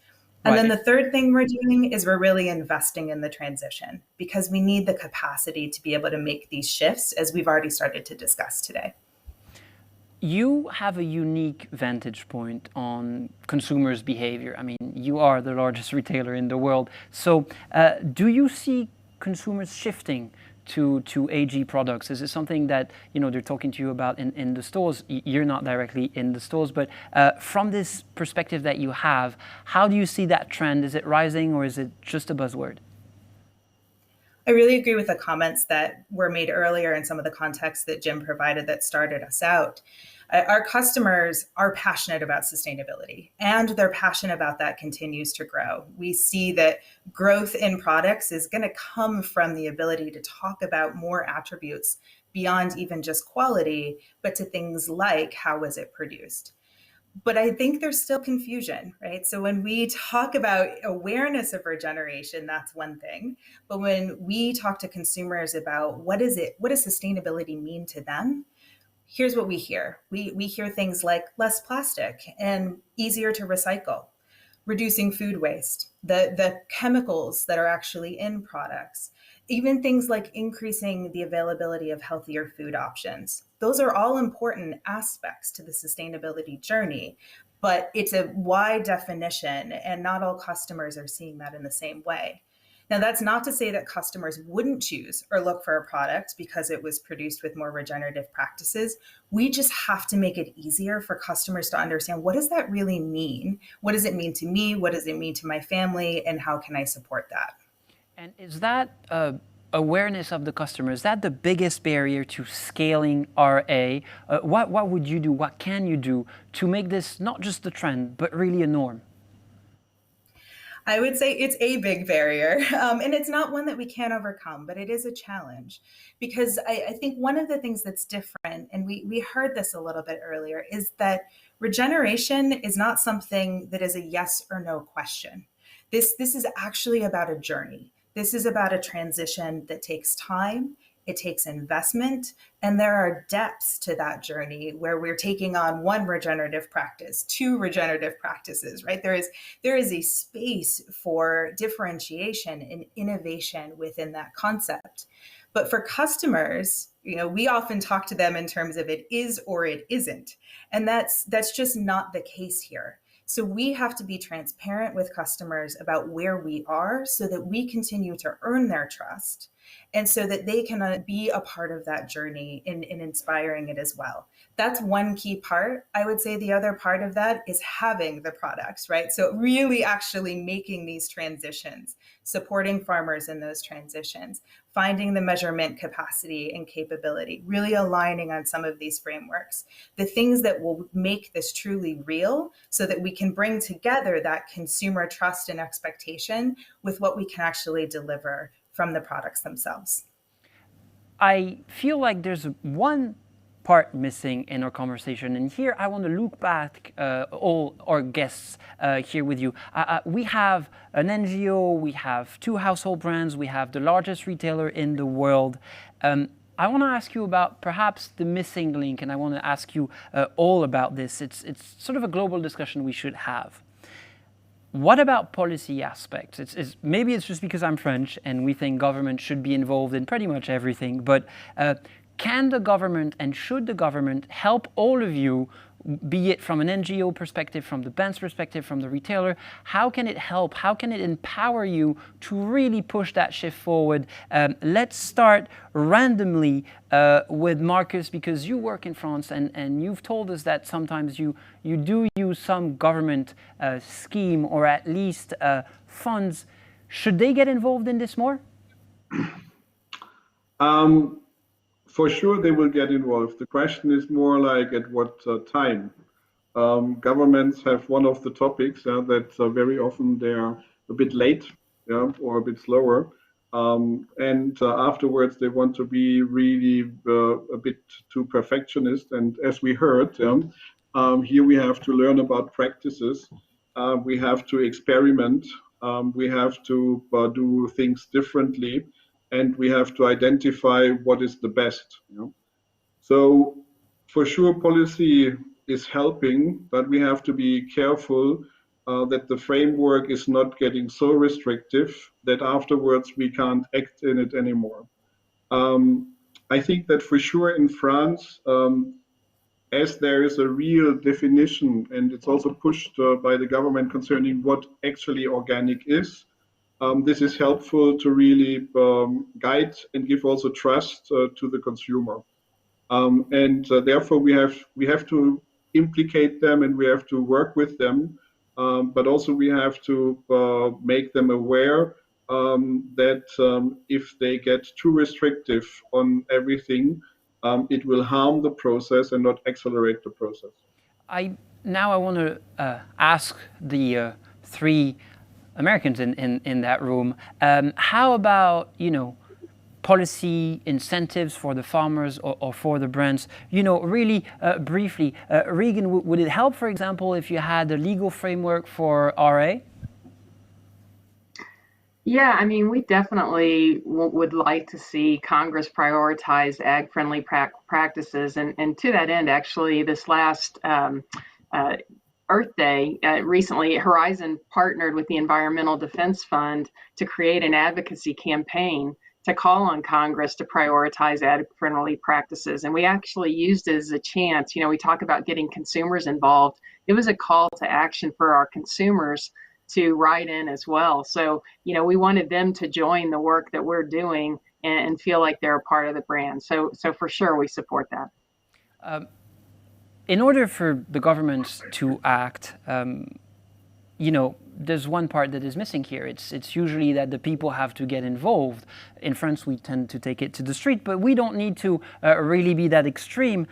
And then the third thing we're doing is we're really investing in the transition because we need the capacity to be able to make these shifts, as we've already started to discuss today. You have a unique vantage point on consumers' behavior. I mean, you are the largest retailer in the world. So do you see consumers shifting to AG products? Is it something that, you know, they're talking to you about in the stores? You're not directly in the stores, but from this perspective that you have, how do you see that trend? Is it rising or is it just a buzzword? I really agree with the comments that were made earlier and some of the context that Jim provided that started us out. Our customers are passionate about sustainability, and their passion about that continues to grow. We see that growth in products is going to come from the ability to talk about more attributes beyond even just quality, but to things like how was it produced. But I think there's still confusion, right? So when we talk about awareness of regeneration, that's one thing. But when we talk to consumers about what does sustainability mean to them, here's what we hear. We hear things like less plastic and easier to recycle, reducing food waste, the chemicals that are actually in products, even things like increasing the availability of healthier food options. Those are all important aspects to the sustainability journey, but it's a wide definition and not all customers are seeing that in the same way. Now, that's not to say that customers wouldn't choose or look for a product because it was produced with more regenerative practices. We just have to make it easier for customers to understand, what does that really mean? What does it mean to me? What does it mean to my family? And how can I support that? And is that awareness of the customer, is that the biggest barrier to scaling RA? What would you do? What can you do to make this not just a trend, but really a norm? I would say it's a big barrier, and it's not one that we can't overcome, but it is a challenge. Because I think one of the things that's different, and we heard this a little bit earlier, is that regeneration is not something that is a yes or no question. This is actually about a journey. This is about a transition that takes time, it takes investment, and there are depths to that journey where we're taking on one regenerative practice, 2 regenerative practices, right? There is a space for differentiation and innovation within that concept. But for customers, you know, we often talk to them in terms of it is or it isn't. And that's just not the case here. So we have to be transparent with customers about where we are so that we continue to earn their trust. and so that they can be a part of that journey in inspiring it as well. That's one key part. I would say the other part of that is having the products, right? So really actually making these transitions, supporting farmers in those transitions, finding the measurement capacity and capability, really aligning on some of these frameworks, the things that will make this truly real so that we can bring together that consumer trust and expectation with what we can actually deliver from the products themselves. I feel like there's one part missing in our conversation, and here I want to look back all our guests here with you. We have an NGO, we have 2 household brands, we have the largest retailer in the world. I want to ask you about perhaps the missing link, and I want to ask you all about this. It's sort of a global discussion we should have. What about policy aspects? Maybe it's just because I'm French and we think government should be involved in pretty much everything, but can the government and should the government help all of you, be it from an NGO perspective, from the band's perspective, from the retailer? How can it help? How can it empower you to really push that shift forward? Let's start randomly with Markus, because you work in France and you've told us that sometimes you do use some government scheme or at least funds. Should they get involved in this more? For sure, they will get involved. The question is more like at what time. Governments have one of the topics that very often they're a bit late, or a bit slower. And afterwards, they want to be really a bit too perfectionist. And as we heard, here we have to learn about practices. We have to experiment. We have to do things differently. And we have to identify what is the best. So for sure, policy is helping, but we have to be careful that the framework is not getting so restrictive that afterwards we can't act in it anymore. I think that for sure in France, as there is a real definition, and it's also pushed by the government concerning what actually organic is, this is helpful to really guide and give also trust to the consumer. And therefore we have to implicate them and we have to work with them, but also we have to make them aware that if they get too restrictive on everything, it will harm the process and not accelerate the process. Now I want to ask the 3 Americans in that room. How about, policy incentives for the farmers or for the brands? Really briefly, Regan, would it help, for example, if you had a legal framework for RA? Yeah, I mean, we definitely would like to see Congress prioritize ag-friendly practices. And to that end, actually, this last Earth Day, recently, Horizon partnered with the Environmental Defense Fund to create an advocacy campaign to call on Congress to prioritize ag-friendly practices. And we actually used it as a chance. We talk about getting consumers involved. It was a call to action for our consumers to write in as well. So, we wanted them to join the work that we're doing and feel like they're a part of the brand. So for sure, we support that. In order for the governments to act, there's one part that is missing here. It's usually that the people have to get involved. In France, we tend to take it to the street, but we don't need to really be that extreme.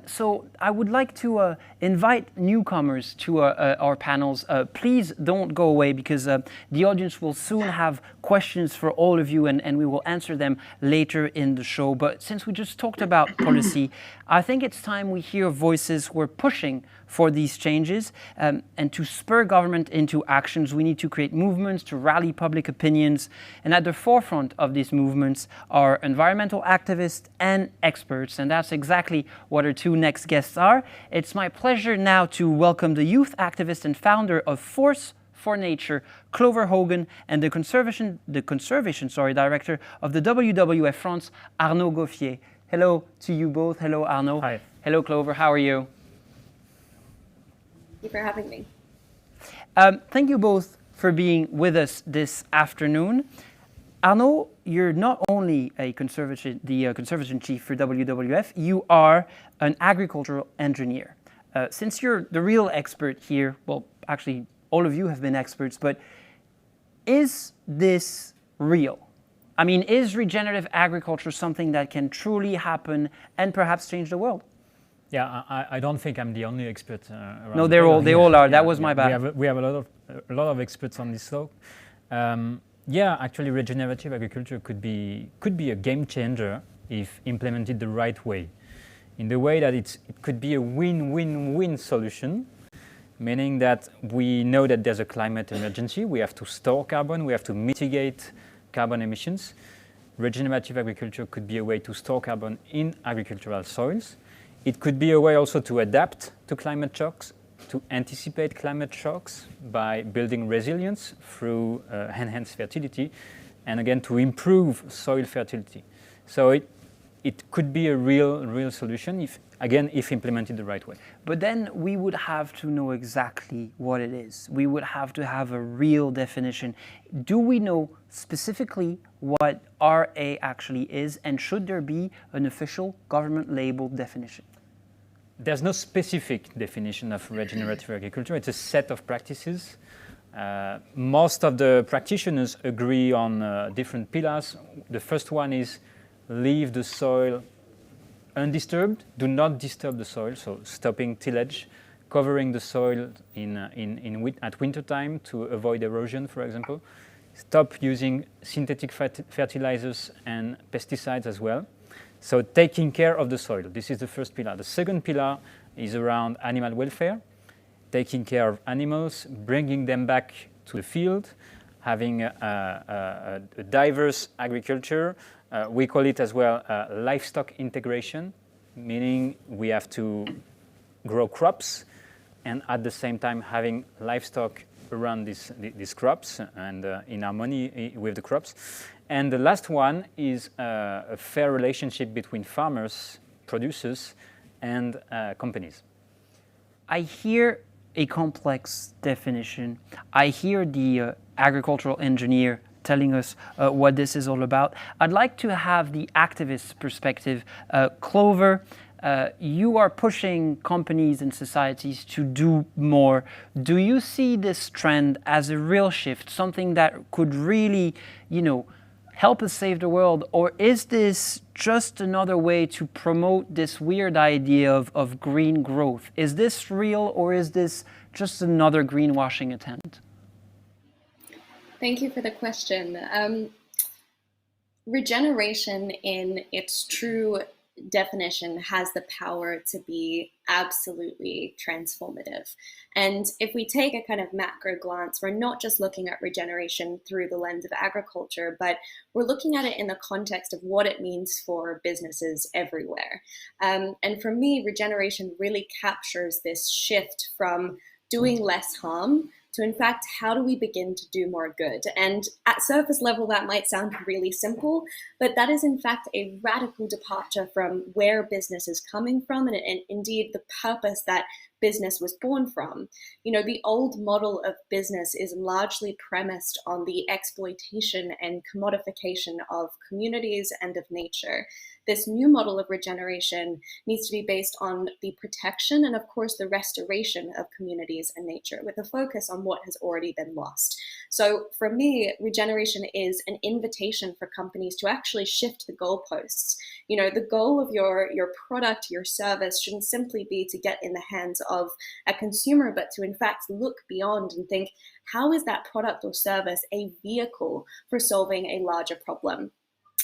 So I would like to invite newcomers to our panels. Please don't go away, because the audience will soon have questions for all of you, and we will answer them later in the show. But since we just talked about policy, I think it's time we hear voices who are pushing for these changes, and to spur government into actions. We need to create movements to rally public opinions, and at the forefront of these movements are environmental activists and experts, and that's exactly what our 2 next guests are. It's my pleasure now to welcome the youth activist and founder of Force for Nature, Clover Hogan, and the conservation director of the WWF France, Arnaud Gauffier. Hello to you both. Hello, Arnaud. Hi. Hello, Clover. How are you? Thank you for having me. Thank you both for being with us this afternoon. Arnaud, you're not only the conservation chief for WWF, you are an agricultural engineer. Since you're the real expert here, well, actually, all of you have been experts, but is this real? I mean, is regenerative agriculture something that can truly happen and perhaps change the world? Yeah, I don't think I'm the only expert around. No, they all are. That was my bad. We have a lot of experts on this talk. Yeah, actually, regenerative agriculture could be a game changer if implemented the right way, in the way that it could be a win-win-win solution, meaning that we know that there's a climate emergency. We have to store carbon. We have to mitigate carbon emissions. Regenerative agriculture could be a way to store carbon in agricultural soils. It could be a way also to adapt to climate shocks, to anticipate climate shocks by building resilience through enhanced fertility, and again to improve soil fertility. So it could be a real solution if implemented the right way. But then we would have to know exactly what it is. We would have to have a real definition. Do we know specifically what RA actually is, and should there be an official government-labeled definition? There's no specific definition of regenerative agriculture. It's a set of practices. Most of the practitioners agree on different pillars. The first one is leave the soil undisturbed. Do not disturb the soil, so stopping tillage, covering the soil at winter time to avoid erosion, for example. Stop using synthetic fertilizers and pesticides as well. So taking care of the soil, this is the first pillar. The second pillar is around animal welfare, taking care of animals, bringing them back to the field, having a diverse agriculture. We call it as well livestock integration, meaning we have to grow crops and at the same time having livestock around these crops and in harmony with the crops. And the last one is a fair relationship between farmers, producers, and companies. I hear a complex definition. I hear the agricultural engineer telling us what this is all about. I'd like to have the activist perspective. Clover, you are pushing companies and societies to do more. Do you see this trend as a real shift, something that could really, help us save the world? Or is this just another way to promote this weird idea of green growth? Is this real, or is this just another greenwashing attempt? Thank you for the question. Regeneration in its true definition has the power to be absolutely transformative. And if we take a kind of macro glance, we're not just looking at regeneration through the lens of agriculture, but we're looking at it in the context of what it means for businesses everywhere. And for me, regeneration really captures this shift from doing less harm to, in fact, how do we begin to do more good? And at surface level, that might sound really simple, but that is, in fact, a radical departure from where business is coming from and indeed the purpose that business was born from. The old model of business is largely premised on the exploitation and commodification of communities and of nature. This new model of regeneration needs to be based on the protection and, of course, the restoration of communities and nature, with a focus on what has already been lost. So for me, regeneration is an invitation for companies to actually shift the goalposts. The goal of your product, your service shouldn't simply be to get in the hands of a consumer, but to, in fact, look beyond and think, how is that product or service a vehicle for solving a larger problem?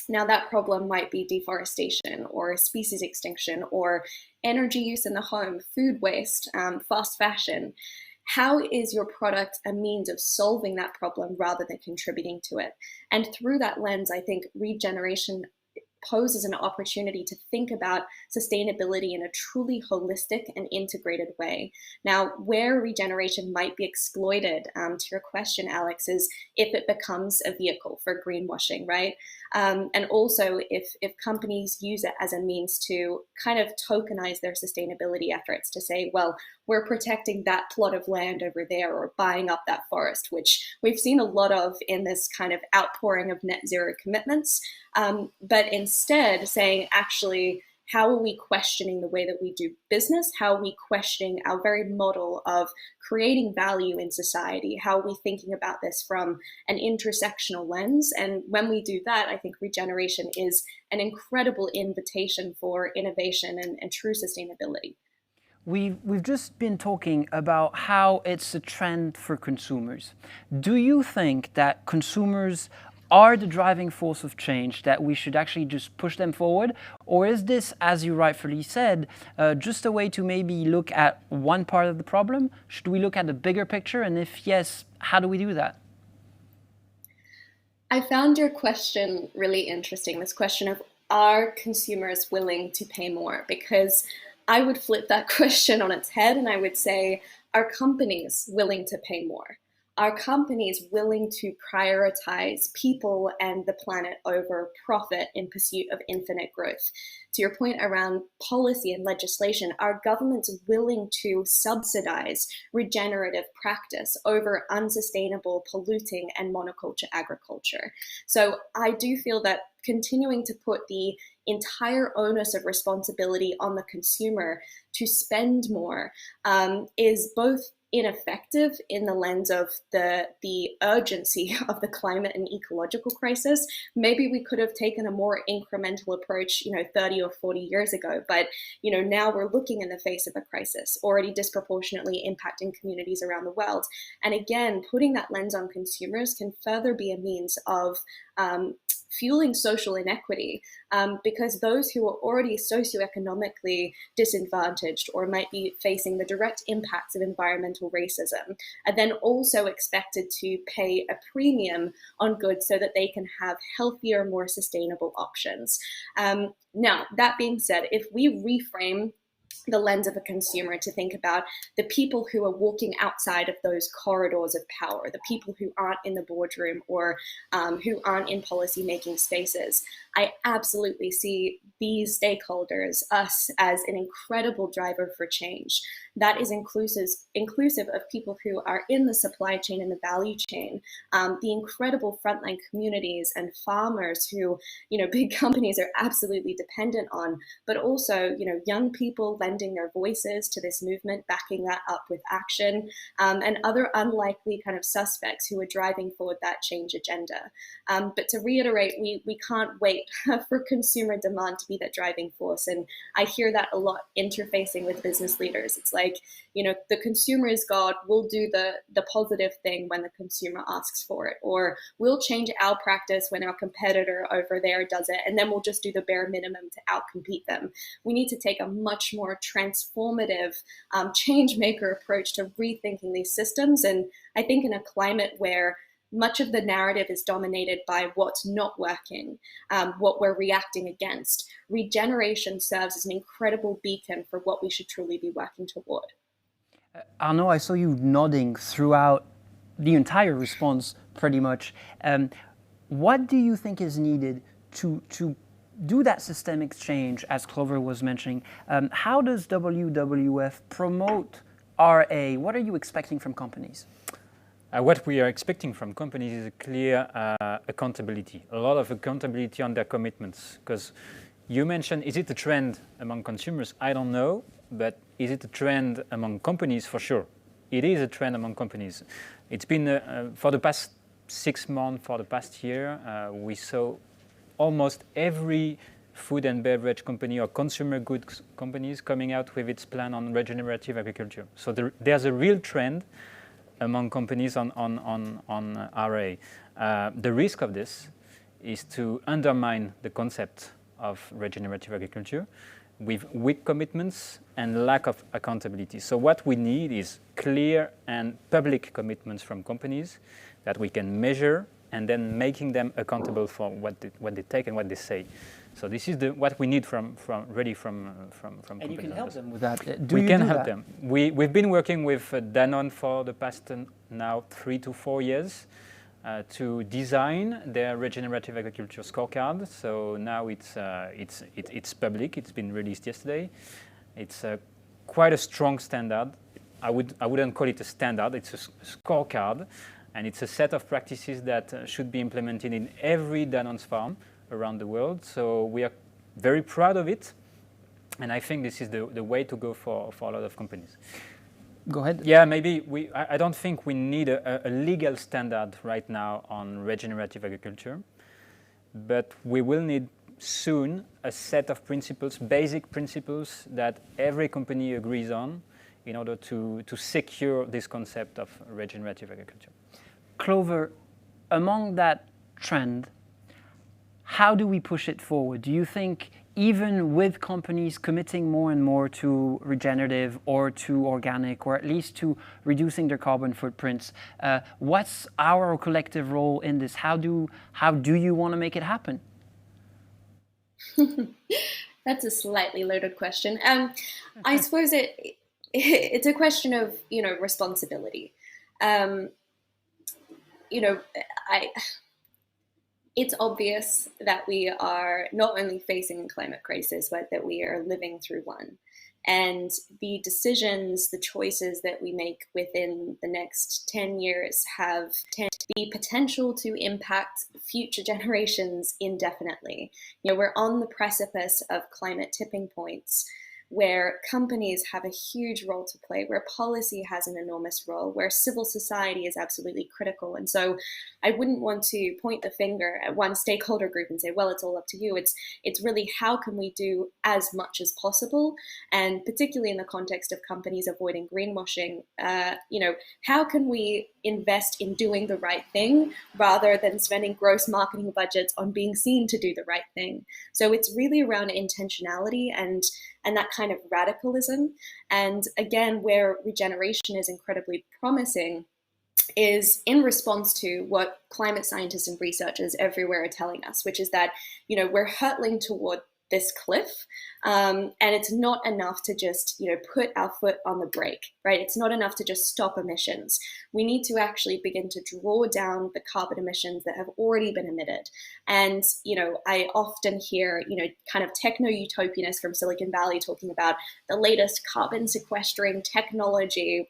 Now, that problem might be deforestation or species extinction or energy use in the home, food waste, fast fashion. How is your product a means of solving that problem rather than contributing to it? And through that lens, I think regeneration poses an opportunity to think about sustainability in a truly holistic and integrated way. Now, where regeneration might be exploited, to your question, Alex, is if it becomes a vehicle for greenwashing, right? And also if companies use it as a means to kind of tokenize their sustainability efforts, to say, well, we're protecting that plot of land over there or buying up that forest, which we've seen a lot of in this kind of outpouring of net zero commitments. But instead saying, actually, how are we questioning the way that we do business? How are we questioning our very model of creating value in society? How are we thinking about this from an intersectional lens? And when we do that, I think regeneration is an incredible invitation for innovation and true sustainability. We've just been talking about how it's a trend for consumers. Do you think that consumers are the driving force of change, that we should actually just push them forward? Or is this, as you rightfully said, just a way to maybe look at one part of the problem? Should we look at the bigger picture? And if yes, how do we do that? I found your question really interesting, this question of, are consumers willing to pay more? Because I would flip that question on its head and I would say, are companies willing to pay more? Are companies willing to prioritize people and the planet over profit in pursuit of infinite growth? To your point around policy and legislation, are governments willing to subsidize regenerative practice over unsustainable, polluting, and monoculture agriculture? So I do feel that continuing to put the entire onus of responsibility on the consumer to spend more is both ineffective in the lens of the urgency of the climate and ecological crisis. Maybe we could have taken a more incremental approach, 30 or 40 years ago, but now we're looking in the face of a crisis already disproportionately impacting communities around the world. And again, putting that lens on consumers can further be a means of fueling social inequity, because those who are already socioeconomically disadvantaged or might be facing the direct impacts of environmental racism are then also expected to pay a premium on goods so that they can have healthier, more sustainable options. Now, that being said, if we reframe the lens of a consumer to think about the people who are walking outside of those corridors of power, the people who aren't in the boardroom or who aren't in policy-making spaces, I absolutely see these stakeholders, us, as an incredible driver for change. That is inclusive of people who are in the supply chain and the value chain, the incredible frontline communities and farmers who, big companies are absolutely dependent on, but also, young people lending their voices to this movement, backing that up with action, and other unlikely kind of suspects who are driving forward that change agenda. But to reiterate, we can't wait for consumer demand to be that driving force. And I hear that a lot interfacing with business leaders. It's like, the consumer is God, we'll do the positive thing when the consumer asks for it, or we'll change our practice when our competitor over there does it, and then we'll just do the bare minimum to outcompete them. We need to take a much more transformative change maker approach to rethinking these systems. And I think in a climate where much of the narrative is dominated by what's not working, what we're reacting against, regeneration serves as an incredible beacon for what we should truly be working toward. Arnaud, I saw you nodding throughout the entire response, pretty much. What do you think is needed to do that systemic change, as Clover was mentioning? How does WWF promote RA? What are you expecting from companies? What we are expecting from companies is a clear accountability, a lot of accountability on their commitments. Because you mentioned, is it a trend among consumers? I don't know, but is it a trend among companies? For sure. It is a trend among companies. It's been, for the past 6 months, for the past year, we saw almost every food and beverage company or consumer goods companies coming out with its plan on regenerative agriculture. So there's a real trend among companies on RA. The risk of this is to undermine the concept of regenerative agriculture with weak commitments and lack of accountability. So what we need is clear and public commitments from companies that we can measure, and then making them accountable for what they take and what they say. So this is what we need from companies. And you can help them with that. We can help them. We've been working with Danone for the past now 3 to 4 years. to design their regenerative agriculture scorecard. So now it's public. It's been released yesterday. It's quite a strong standard. I wouldn't call it a standard. It's a scorecard, and it's a set of practices that should be implemented in every Danone's farm around the world. So we are very proud of it, and I think this is the way to go for a lot of companies. Go ahead. Yeah, maybe I don't think we need a legal standard right now on regenerative agriculture, but we will need soon a set of principles, basic principles that every company agrees on in order to secure this concept of regenerative agriculture. Clover, among that trend, how do we push it forward? Do you think even with companies committing more and more to regenerative or to organic, or at least to reducing their carbon footprints, what's our collective role in this? How do you want to make it happen? That's a slightly loaded question. I suppose it's a question of, responsibility. It's obvious that we are not only facing a climate crisis, but that we are living through one. And the decisions, the choices that we make within the next 10 years have the potential to impact future generations indefinitely. We're on the precipice of climate tipping points, where companies have a huge role to play, where policy has an enormous role, where civil society is absolutely critical. And so I wouldn't want to point the finger at one stakeholder group and say, well, it's all up to you. It's really how can we do as much as possible? And particularly in the context of companies avoiding greenwashing, how can we invest in doing the right thing rather than spending gross marketing budgets on being seen to do the right thing? So it's really around intentionality and that kind of radicalism. And again, where regeneration is incredibly promising is in response to what climate scientists and researchers everywhere are telling us, which is that, we're hurtling toward this cliff, and it's not enough to just, put our foot on the brake, right? It's not enough to just stop emissions. We need to actually begin to draw down the carbon emissions that have already been emitted. And, I often hear, kind of techno-utopianists from Silicon Valley talking about the latest carbon sequestering technology,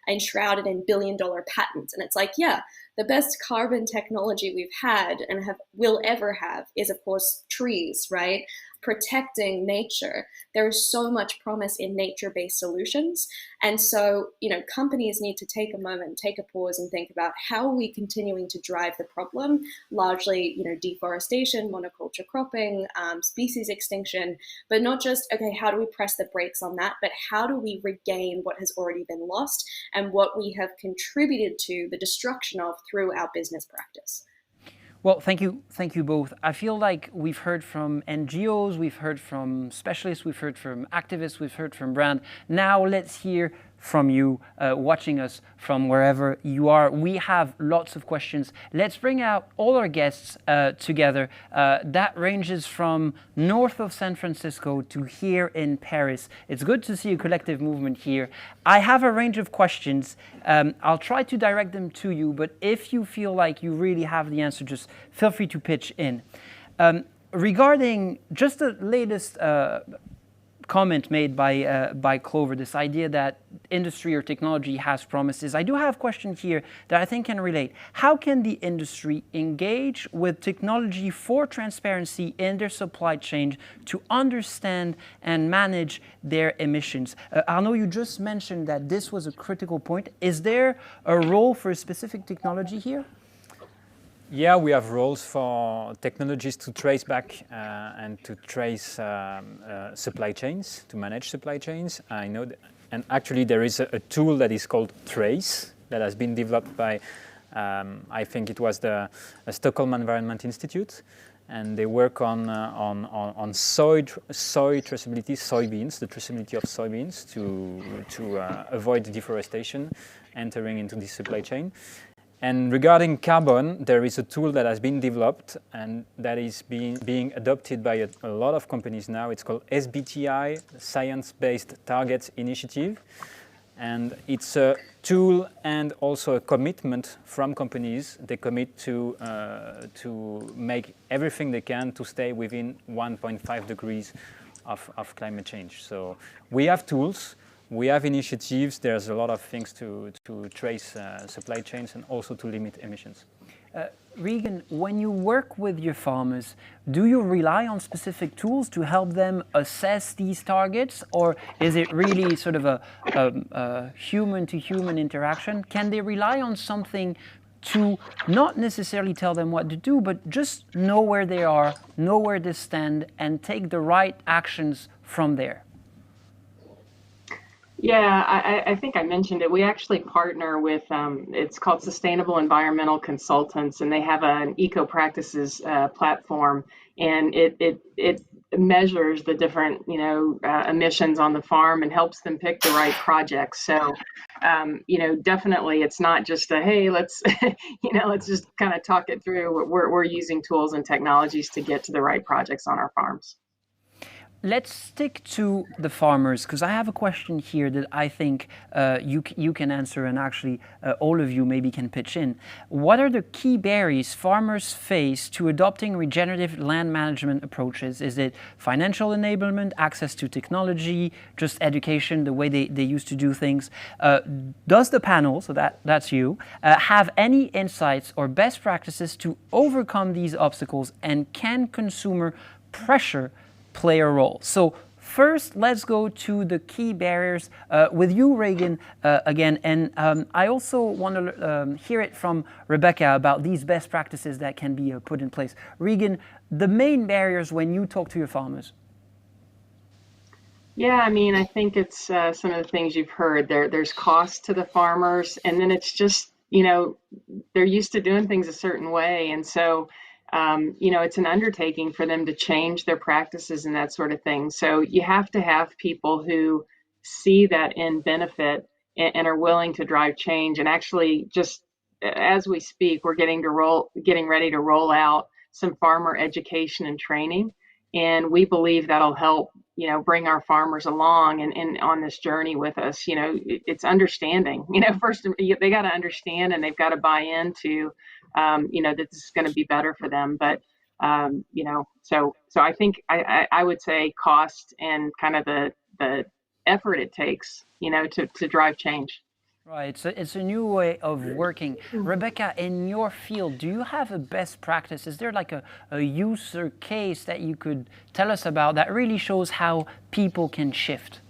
enshrouded in billion-dollar patents. And it's like, yeah, the best carbon technology we've had and will ever have is, of course, trees, right? Protecting nature. There is so much promise in nature-based solutions. And so, companies need to take a moment, take a pause and think about how are we continuing to drive the problem, largely, deforestation, monoculture cropping, species extinction, but not just, okay, how do we press the brakes on that, but how do we regain what has already been lost and what we have contributed to the destruction of through our business practice. Well, thank you both. I feel like we've heard from NGOs, we've heard from specialists, we've heard from activists, we've heard from brand. Now let's hear from you watching us from wherever you are. We have lots of questions. Let's bring out all our guests together. That ranges from north of San Francisco to here in Paris. It's good to see a collective movement here. I have a range of questions. I'll try to direct them to you, but if you feel like you really have the answer, just feel free to pitch in. Regarding just the latest comment made by Clover, this idea that industry or technology has promises. I do have a question here that I think can relate. How can the industry engage with technology for transparency in their supply chain to understand and manage their emissions? Arnaud, you just mentioned that this was a critical point. Is there a role for a specific technology here? Yeah, we have roles for technologies to trace back and to trace supply chains, to manage supply chains. I know, and actually there is a tool that is called Trace that has been developed by, I think it was the Stockholm Environment Institute, and they work on soy traceability, soybeans, the traceability of soybeans to avoid deforestation entering into the supply chain. And regarding carbon, there is a tool that has been developed and that is being adopted by a lot of companies now. It's called SBTI, Science-Based Targets Initiative. And it's a tool and also a commitment from companies. They commit to make everything they can to stay within 1.5 degrees of climate change. So we have tools, we have initiatives. There's a lot of things to trace supply chains and also to limit emissions. Regan, when you work with your farmers, do you rely on specific tools to help them assess these targets, or is it really sort of a human-to-human interaction? Can they rely on something to not necessarily tell them what to do, but just know where they are, know where they stand, and take the right actions from there? Yeah, I think I mentioned it. We actually partner with, it's called Sustainable Environmental Consultants, and they have an eco practices platform, and it measures the different, emissions on the farm and helps them pick the right projects. So, definitely it's not just a, hey, let's, let's just kind of talk it through. We're using tools and technologies to get to the right projects on our farms. Let's stick to the farmers, because I have a question here that I think you can answer, and actually all of you maybe can pitch in. What are the key barriers farmers face to adopting regenerative land management approaches? Is it financial enablement, access to technology, just education, the way they used to do things? Does the panel, so that's you, have any insights or best practices to overcome these obstacles, and can consumer pressure play a role? So first, let's go to the key barriers with you, Regan, again. And I also want to hear it from Rebecca about these best practices that can be put in place. Regan, the main barriers when you talk to your farmers. Yeah, I think it's some of the things you've heard. There's cost to the farmers, and then it's just, they're used to doing things a certain way. And so it's an undertaking for them to change their practices and that sort of thing. So you have to have people who see that end benefit and are willing to drive change. And actually, just as we speak, we're getting ready to roll out some farmer education and training. And we believe that'll help, bring our farmers along and on this journey with us. It's understanding, first they got to understand, and they've got to buy into, that this is going to be better for them. But, so I think I would say cost and kind of the effort it takes, to drive change. Right, so it's a new way of working. Rebecca, in your field, do you have a best practice? Is there like a user case that you could tell us about that really shows how people can shift?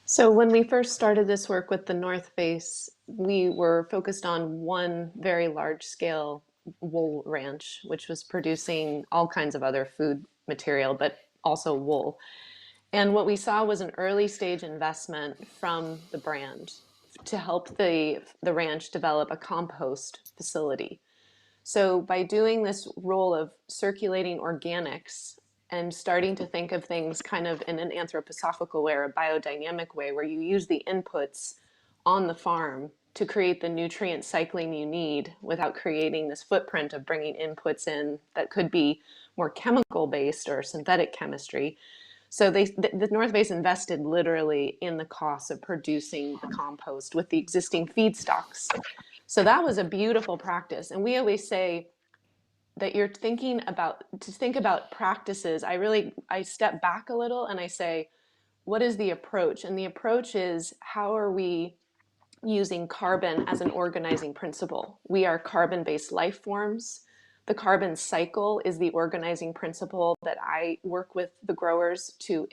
So when we first started this work with the North Face, we were focused on one very large-scale wool ranch, which was producing all kinds of other food material, but also wool. And what we saw was an early stage investment from the brand to help the ranch develop a compost facility. So by doing this role of circulating organics and starting to think of things kind of in an anthroposophical way or a biodynamic way, where you use the inputs on the farm to create the nutrient cycling you need without creating this footprint of bringing inputs in that could be more chemical based or synthetic chemistry. So the North Face invested literally in the cost of producing the compost with the existing feedstocks. So that was a beautiful practice. And we always say that you're thinking about, to think about practices, I step back a little and I say, what is the approach? And the approach is, how are we using carbon as an organizing principle? We are carbon-based life forms. The carbon cycle is the organizing principle that I work with the growers to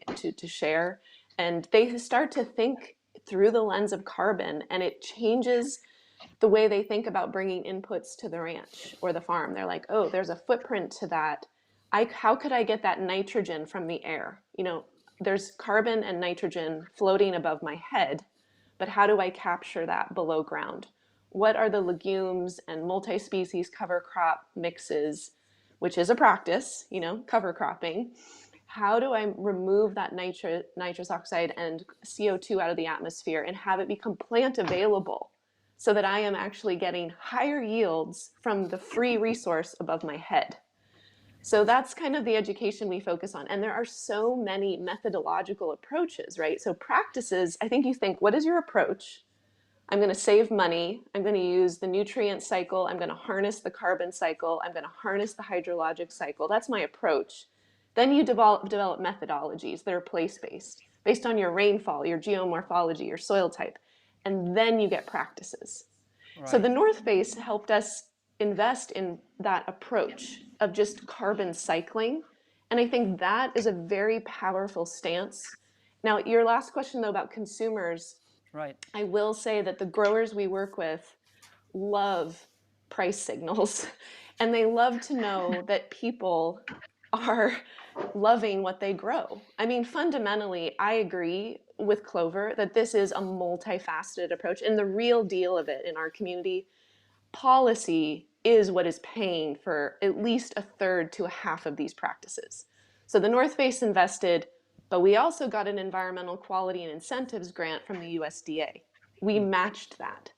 share. And they start to think through the lens of carbon, and it changes the way they think about bringing inputs to the ranch or the farm. They're like, oh, there's a footprint to that. How could I get that nitrogen from the air? There's carbon and nitrogen floating above my head, but how do I capture that below ground? What are the legumes and multi-species cover crop mixes, which is a practice, cover cropping. How do I remove that nitrous oxide and CO2 out of the atmosphere and have it become plant available so that I am actually getting higher yields from the free resource above my head? So that's kind of the education we focus on. And there are so many methodological approaches, right? So practices, I think you think, what is your approach? I'm going to save money. I'm going to use the nutrient cycle. I'm going to harness the carbon cycle. I'm going to harness the hydrologic cycle. That's my approach. Then you develop methodologies that are place-based, based on your rainfall, your geomorphology, your soil type. And then you get practices. Right. So the North Face helped us invest in that approach of just carbon cycling. And I think that is a very powerful stance. Now, your last question, though, about consumers, right. I will say that the growers we work with love price signals, and they love to know that people are loving what they grow. I mean, fundamentally, I agree with Clover that this is a multifaceted approach, and the real deal of it in our community, policy is what is paying for at least a third to a half of these practices. So the North Face invested, but we also got an environmental quality and incentives grant from the USDA. We matched that.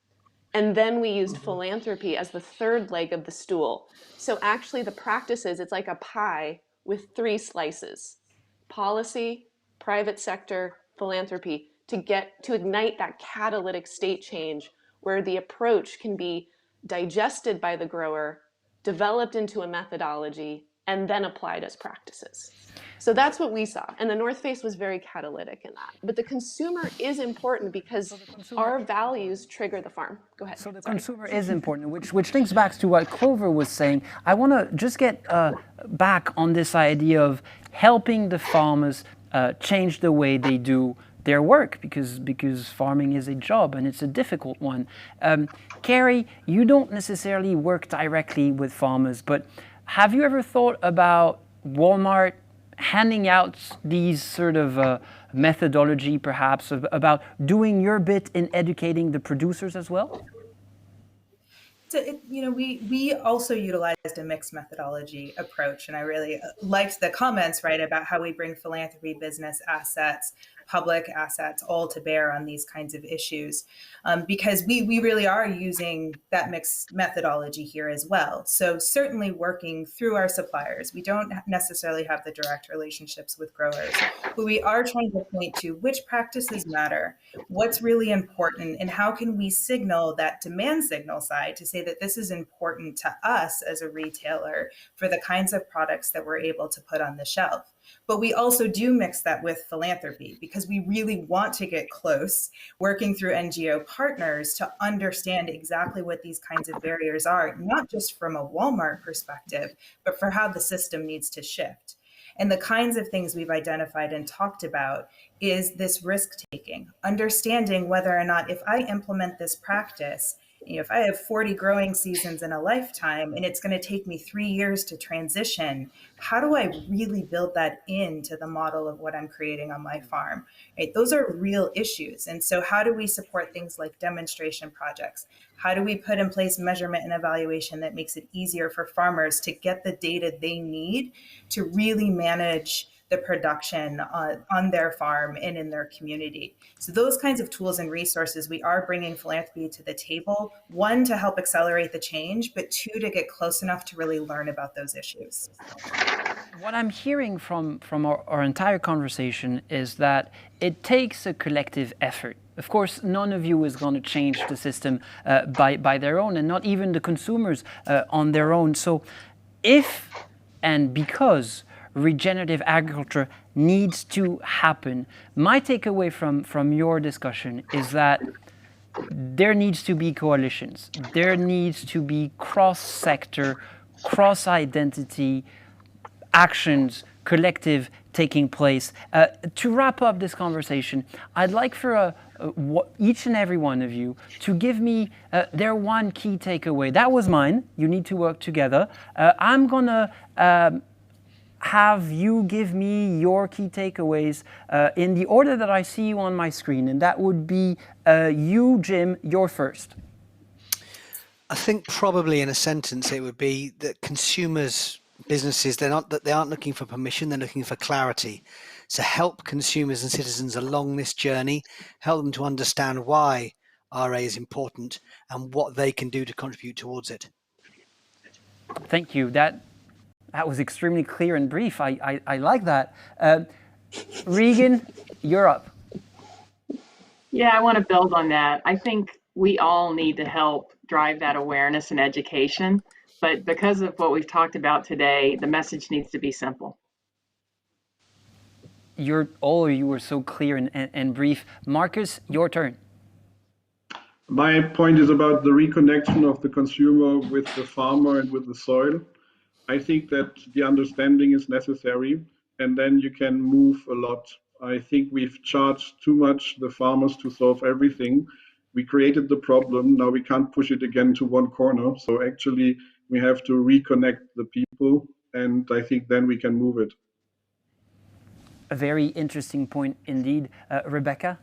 And then we used philanthropy as the third leg of the stool. So actually the practices, it's like a pie with 3 slices: policy, private sector, philanthropy, to ignite that catalytic state change where the approach can be digested by the grower, developed into a methodology, and then applied as practices. So that's what we saw. And the North Face was very catalytic in that. But the consumer is important because our values trigger the farm. Go ahead. So the consumer is important, which links back to what Clover was saying. I want to just get back on this idea of helping the farmers change the way they do their work, because farming is a job and it's a difficult one. Carrie, you don't necessarily work directly with farmers, but have you ever thought about Walmart handing out these sort of methodology, perhaps, about doing your bit in educating the producers as well? So, we also utilized a mixed methodology approach, and I really liked the comments, right, about how we bring philanthropy, business assets, public assets all to bear on these kinds of issues, because we really are using that mixed methodology here as well. So certainly working through our suppliers, we don't necessarily have the direct relationships with growers, but we are trying to point to which practices matter, what's really important, and how can we signal that demand signal side to say that this is important to us as a retailer for the kinds of products that we're able to put on the shelf. But we also do mix that with philanthropy because we really want to get close, working through NGO partners to understand exactly what these kinds of barriers are, not just from a Walmart perspective, but for how the system needs to shift. And the kinds of things we've identified and talked about is this risk taking, understanding whether or not if I implement this practice, if I have 40 growing seasons in a lifetime and it's going to take me 3 years to transition, how do I really build that into the model of what I'm creating on my farm? Right? Those are real issues. And so how do we support things like demonstration projects? How do we put in place measurement and evaluation that makes it easier for farmers to get the data they need to really manage the production on their farm and in their community? So those kinds of tools and resources, we are bringing philanthropy to the table, 1, to help accelerate the change, but 2, to get close enough to really learn about those issues. What I'm hearing from our entire conversation is that it takes a collective effort. Of course, none of you is going to change the system by their own, and not even the consumers on their own. So if and because regenerative agriculture needs to happen, my takeaway from your discussion is that there needs to be coalitions. There needs to be cross-sector, cross-identity actions, collective taking place. To wrap up this conversation, I'd like for each and every one of you to give me their one key takeaway. That was mine. You need to work together. I'm going to have you give me your key takeaways in the order that I see you on my screen. And that would be you, Jim, you're first. I think probably in a sentence it would be that consumers, businesses, they aren't looking for permission, they're looking for clarity. So help consumers and citizens along this journey, help them to understand why RA is important and what they can do to contribute towards it. Thank you. That was extremely clear and brief. I like that. Regan, you're up. Yeah, I want to build on that. I think we all need to help drive that awareness and education. But because of what we've talked about today, the message needs to be simple. All of you were so clear and brief. Markus, your turn. My point is about the reconnection of the consumer with the farmer and with the soil. I think that the understanding is necessary, and then you can move a lot. I think we've charged too much the farmers to solve everything. We created the problem, now we can't push it again to one corner. So actually, we have to reconnect the people, and I think then we can move it. A very interesting point indeed. Rebecca?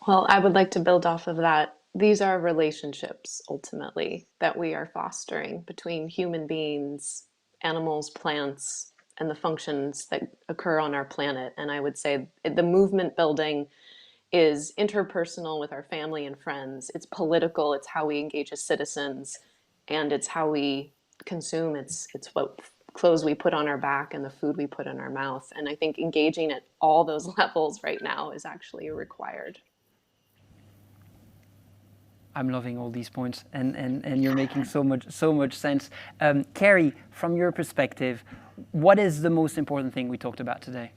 Well, I would like to build off of that. These are relationships, ultimately, that we are fostering between human beings, animals, plants, and the functions that occur on our planet. And I would say the movement building is interpersonal with our family and friends. It's political. It's how we engage as citizens, and it's how we consume. It's what clothes we put on our back and the food we put in our mouth. And I think engaging at all those levels right now is actually required. I'm loving all these points, and you're making so much sense. Carrie, from your perspective, what is the most important thing we talked about today?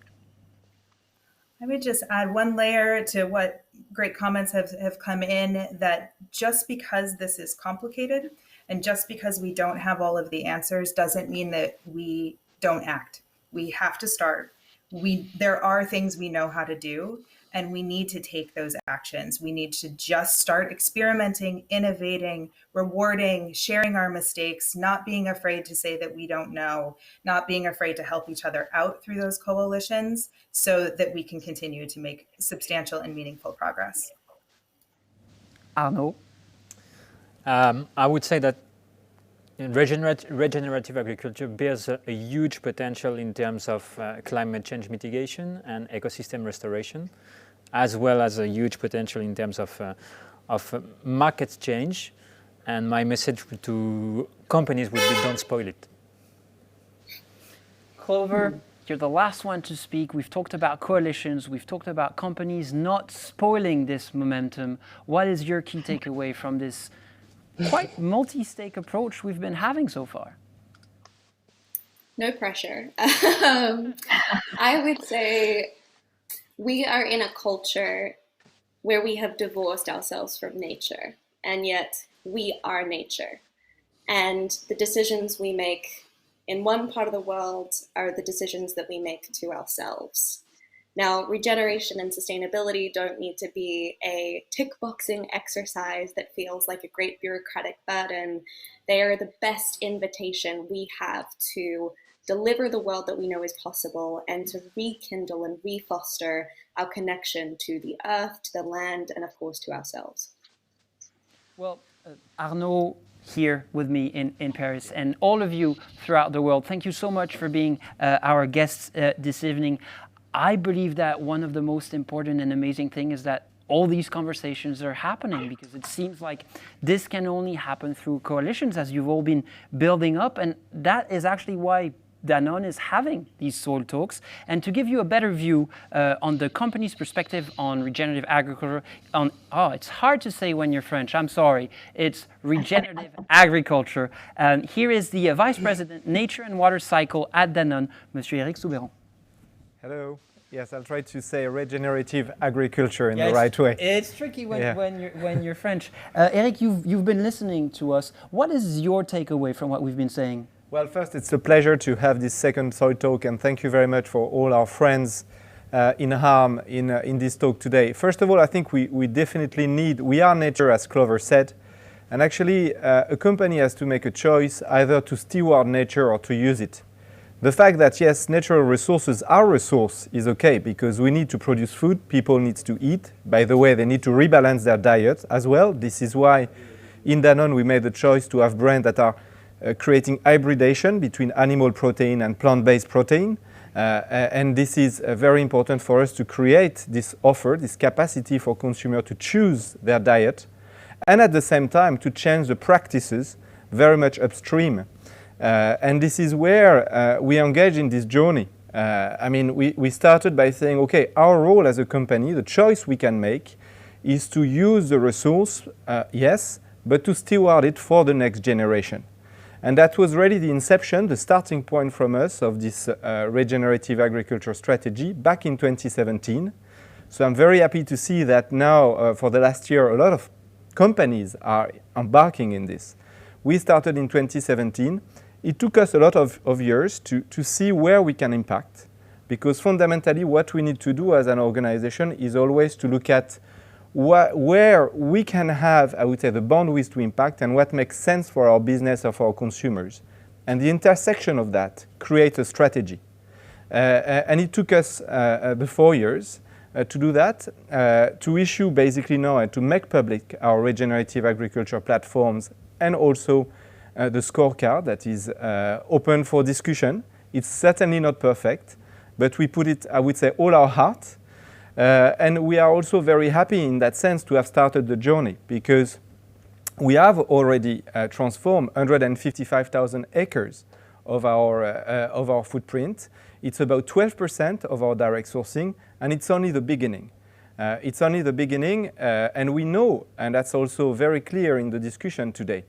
I would just add one layer to what great comments have come in, that just because this is complicated and just because we don't have all of the answers doesn't mean that we don't act. We have to start. There are things we know how to do, and we need to take those actions. We need to just start experimenting, innovating, rewarding, sharing our mistakes, not being afraid to say that we don't know, not being afraid to help each other out through those coalitions so that we can continue to make substantial and meaningful progress. Arnaud? I would say that regenerative agriculture bears a huge potential in terms of climate change mitigation and ecosystem restoration, as well as a huge potential in terms of market change. And my message to companies would be, don't spoil it. Clover, you're the last one to speak. We've talked about coalitions. We've talked about companies not spoiling this momentum. What is your key takeaway from this quite multi-stake approach we've been having so far? No pressure. I would say we are in a culture where we have divorced ourselves from nature, and yet we are nature. And the decisions we make in one part of the world are the decisions that we make to ourselves. Now, regeneration and sustainability don't need to be a tick-boxing exercise that feels like a great bureaucratic burden. They are the best invitation we have to deliver the world that we know is possible and to rekindle and refoster our connection to the earth, to the land, and of course to ourselves. Well, Arnaud here with me in Paris, and all of you throughout the world, thank you so much for being our guests this evening. I believe that one of the most important and amazing things is that all these conversations are happening, because it seems like this can only happen through coalitions, as you've all been building up, and that is actually why Danone is having these soil talks. And to give you a better view on the company's perspective on regenerative agriculture, it's hard to say when you're French, I'm sorry, it's regenerative agriculture. Here is the Vice President, Nature and Water Cycle at Danone, Monsieur Eric Souberon. Hello. Yes, I'll try to say regenerative agriculture in the right way. It's tricky when you're French. Eric, you've been listening to us. What is your takeaway from what we've been saying? Well, first, it's a pleasure to have this second soil talk, and thank you very much for all our friends in harm in this talk today. First of all, I think we definitely we are nature, as Clover said, and actually a company has to make a choice either to steward nature or to use it. The fact that, yes, natural resources are a resource is okay, because we need to produce food, people need to eat. By the way, they need to rebalance their diet as well. This is why in Danone we made the choice to have brands that are creating hybridation between animal protein and plant-based protein. And this is very important for us to create this offer, this capacity for consumers to choose their diet, and at the same time to change the practices very much upstream. And this is where we engage in this journey. I mean, we started by saying, okay, our role as a company, the choice we can make is to use the resource, yes, but to steward it for the next generation. And that was really the inception, the starting point from us of this regenerative agriculture strategy back in 2017. So I'm very happy to see that now, for the last year, a lot of companies are embarking in this. We started in 2017. It took us a lot of years to see where we can impact, because fundamentally what we need to do as an organization is always to look at where we can have, I would say, the bandwidth to impact and what makes sense for our business or for our consumers. And the intersection of that creates a strategy. And it took us the 4 years to do that, to issue basically now and to make public our regenerative agriculture platforms and also the scorecard that is open for discussion. It's certainly not perfect, but we put it, I would say, all our heart. And we are also very happy in that sense to have started the journey, because we have already transformed 155,000 acres of our footprint. It's about 12% of our direct sourcing, and it's only the beginning. It's only the beginning, and we know, and that's also very clear in the discussion today,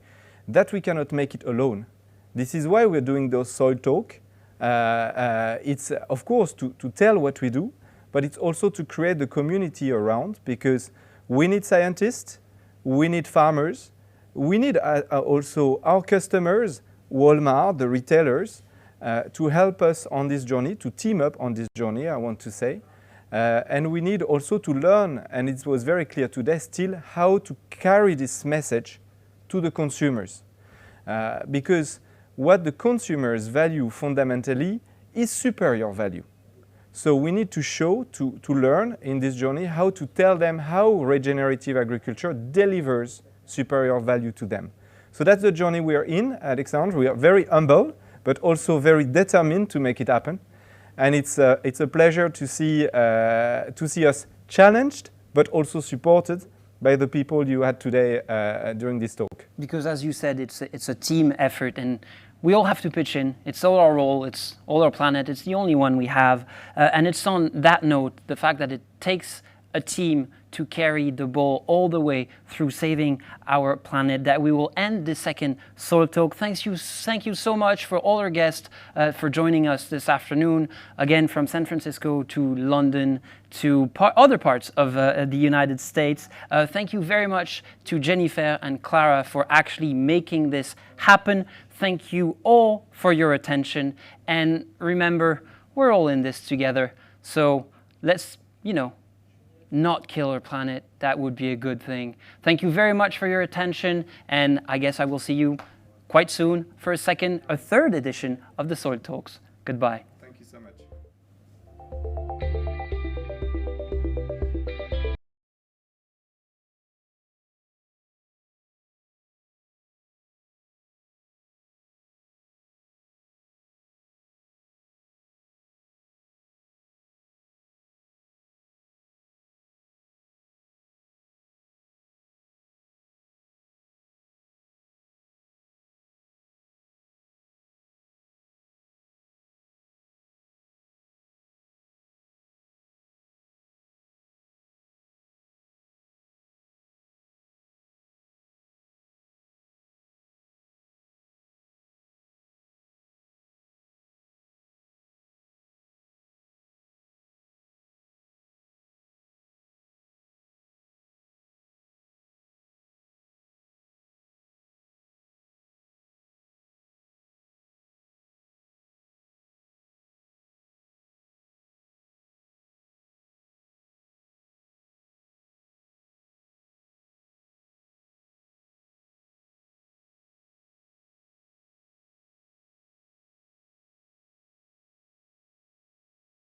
that we cannot make it alone. This is why we're doing those soil talk. It's, of course, to tell what we do, but it's also to create the community around, because we need scientists, we need farmers, we need also our customers, Walmart, the retailers, to help us on this journey, to team up on this journey, I want to say. And we need also to learn, and it was very clear today still, how to carry this message to the consumers. Because what the consumers value fundamentally is superior value. So we need to show, to learn in this journey how to tell them how regenerative agriculture delivers superior value to them. So that's the journey we are in, Alexandre. We are very humble, but also very determined to make it happen. And it's a pleasure to see us challenged, but also supported by the people you had today during this talk. Because as you said, it's a team effort, and we all have to pitch in. It's all our role, it's all our planet, it's the only one we have. And it's on that note, the fact that it takes a team to carry the ball all the way through saving our planet, that we will end the second Soil Talk. Thank you so much for all our guests for joining us this afternoon, again from San Francisco to London to other parts of the United States. Thank you very much to Jennifer and Clara for actually making this happen. Thank you all for your attention, and remember, we're all in this together, so let's, not kill our planet. That would be a good thing. Thank you very much for your attention, and I guess I will see you quite soon for a third edition of the Soil Talks. Goodbye.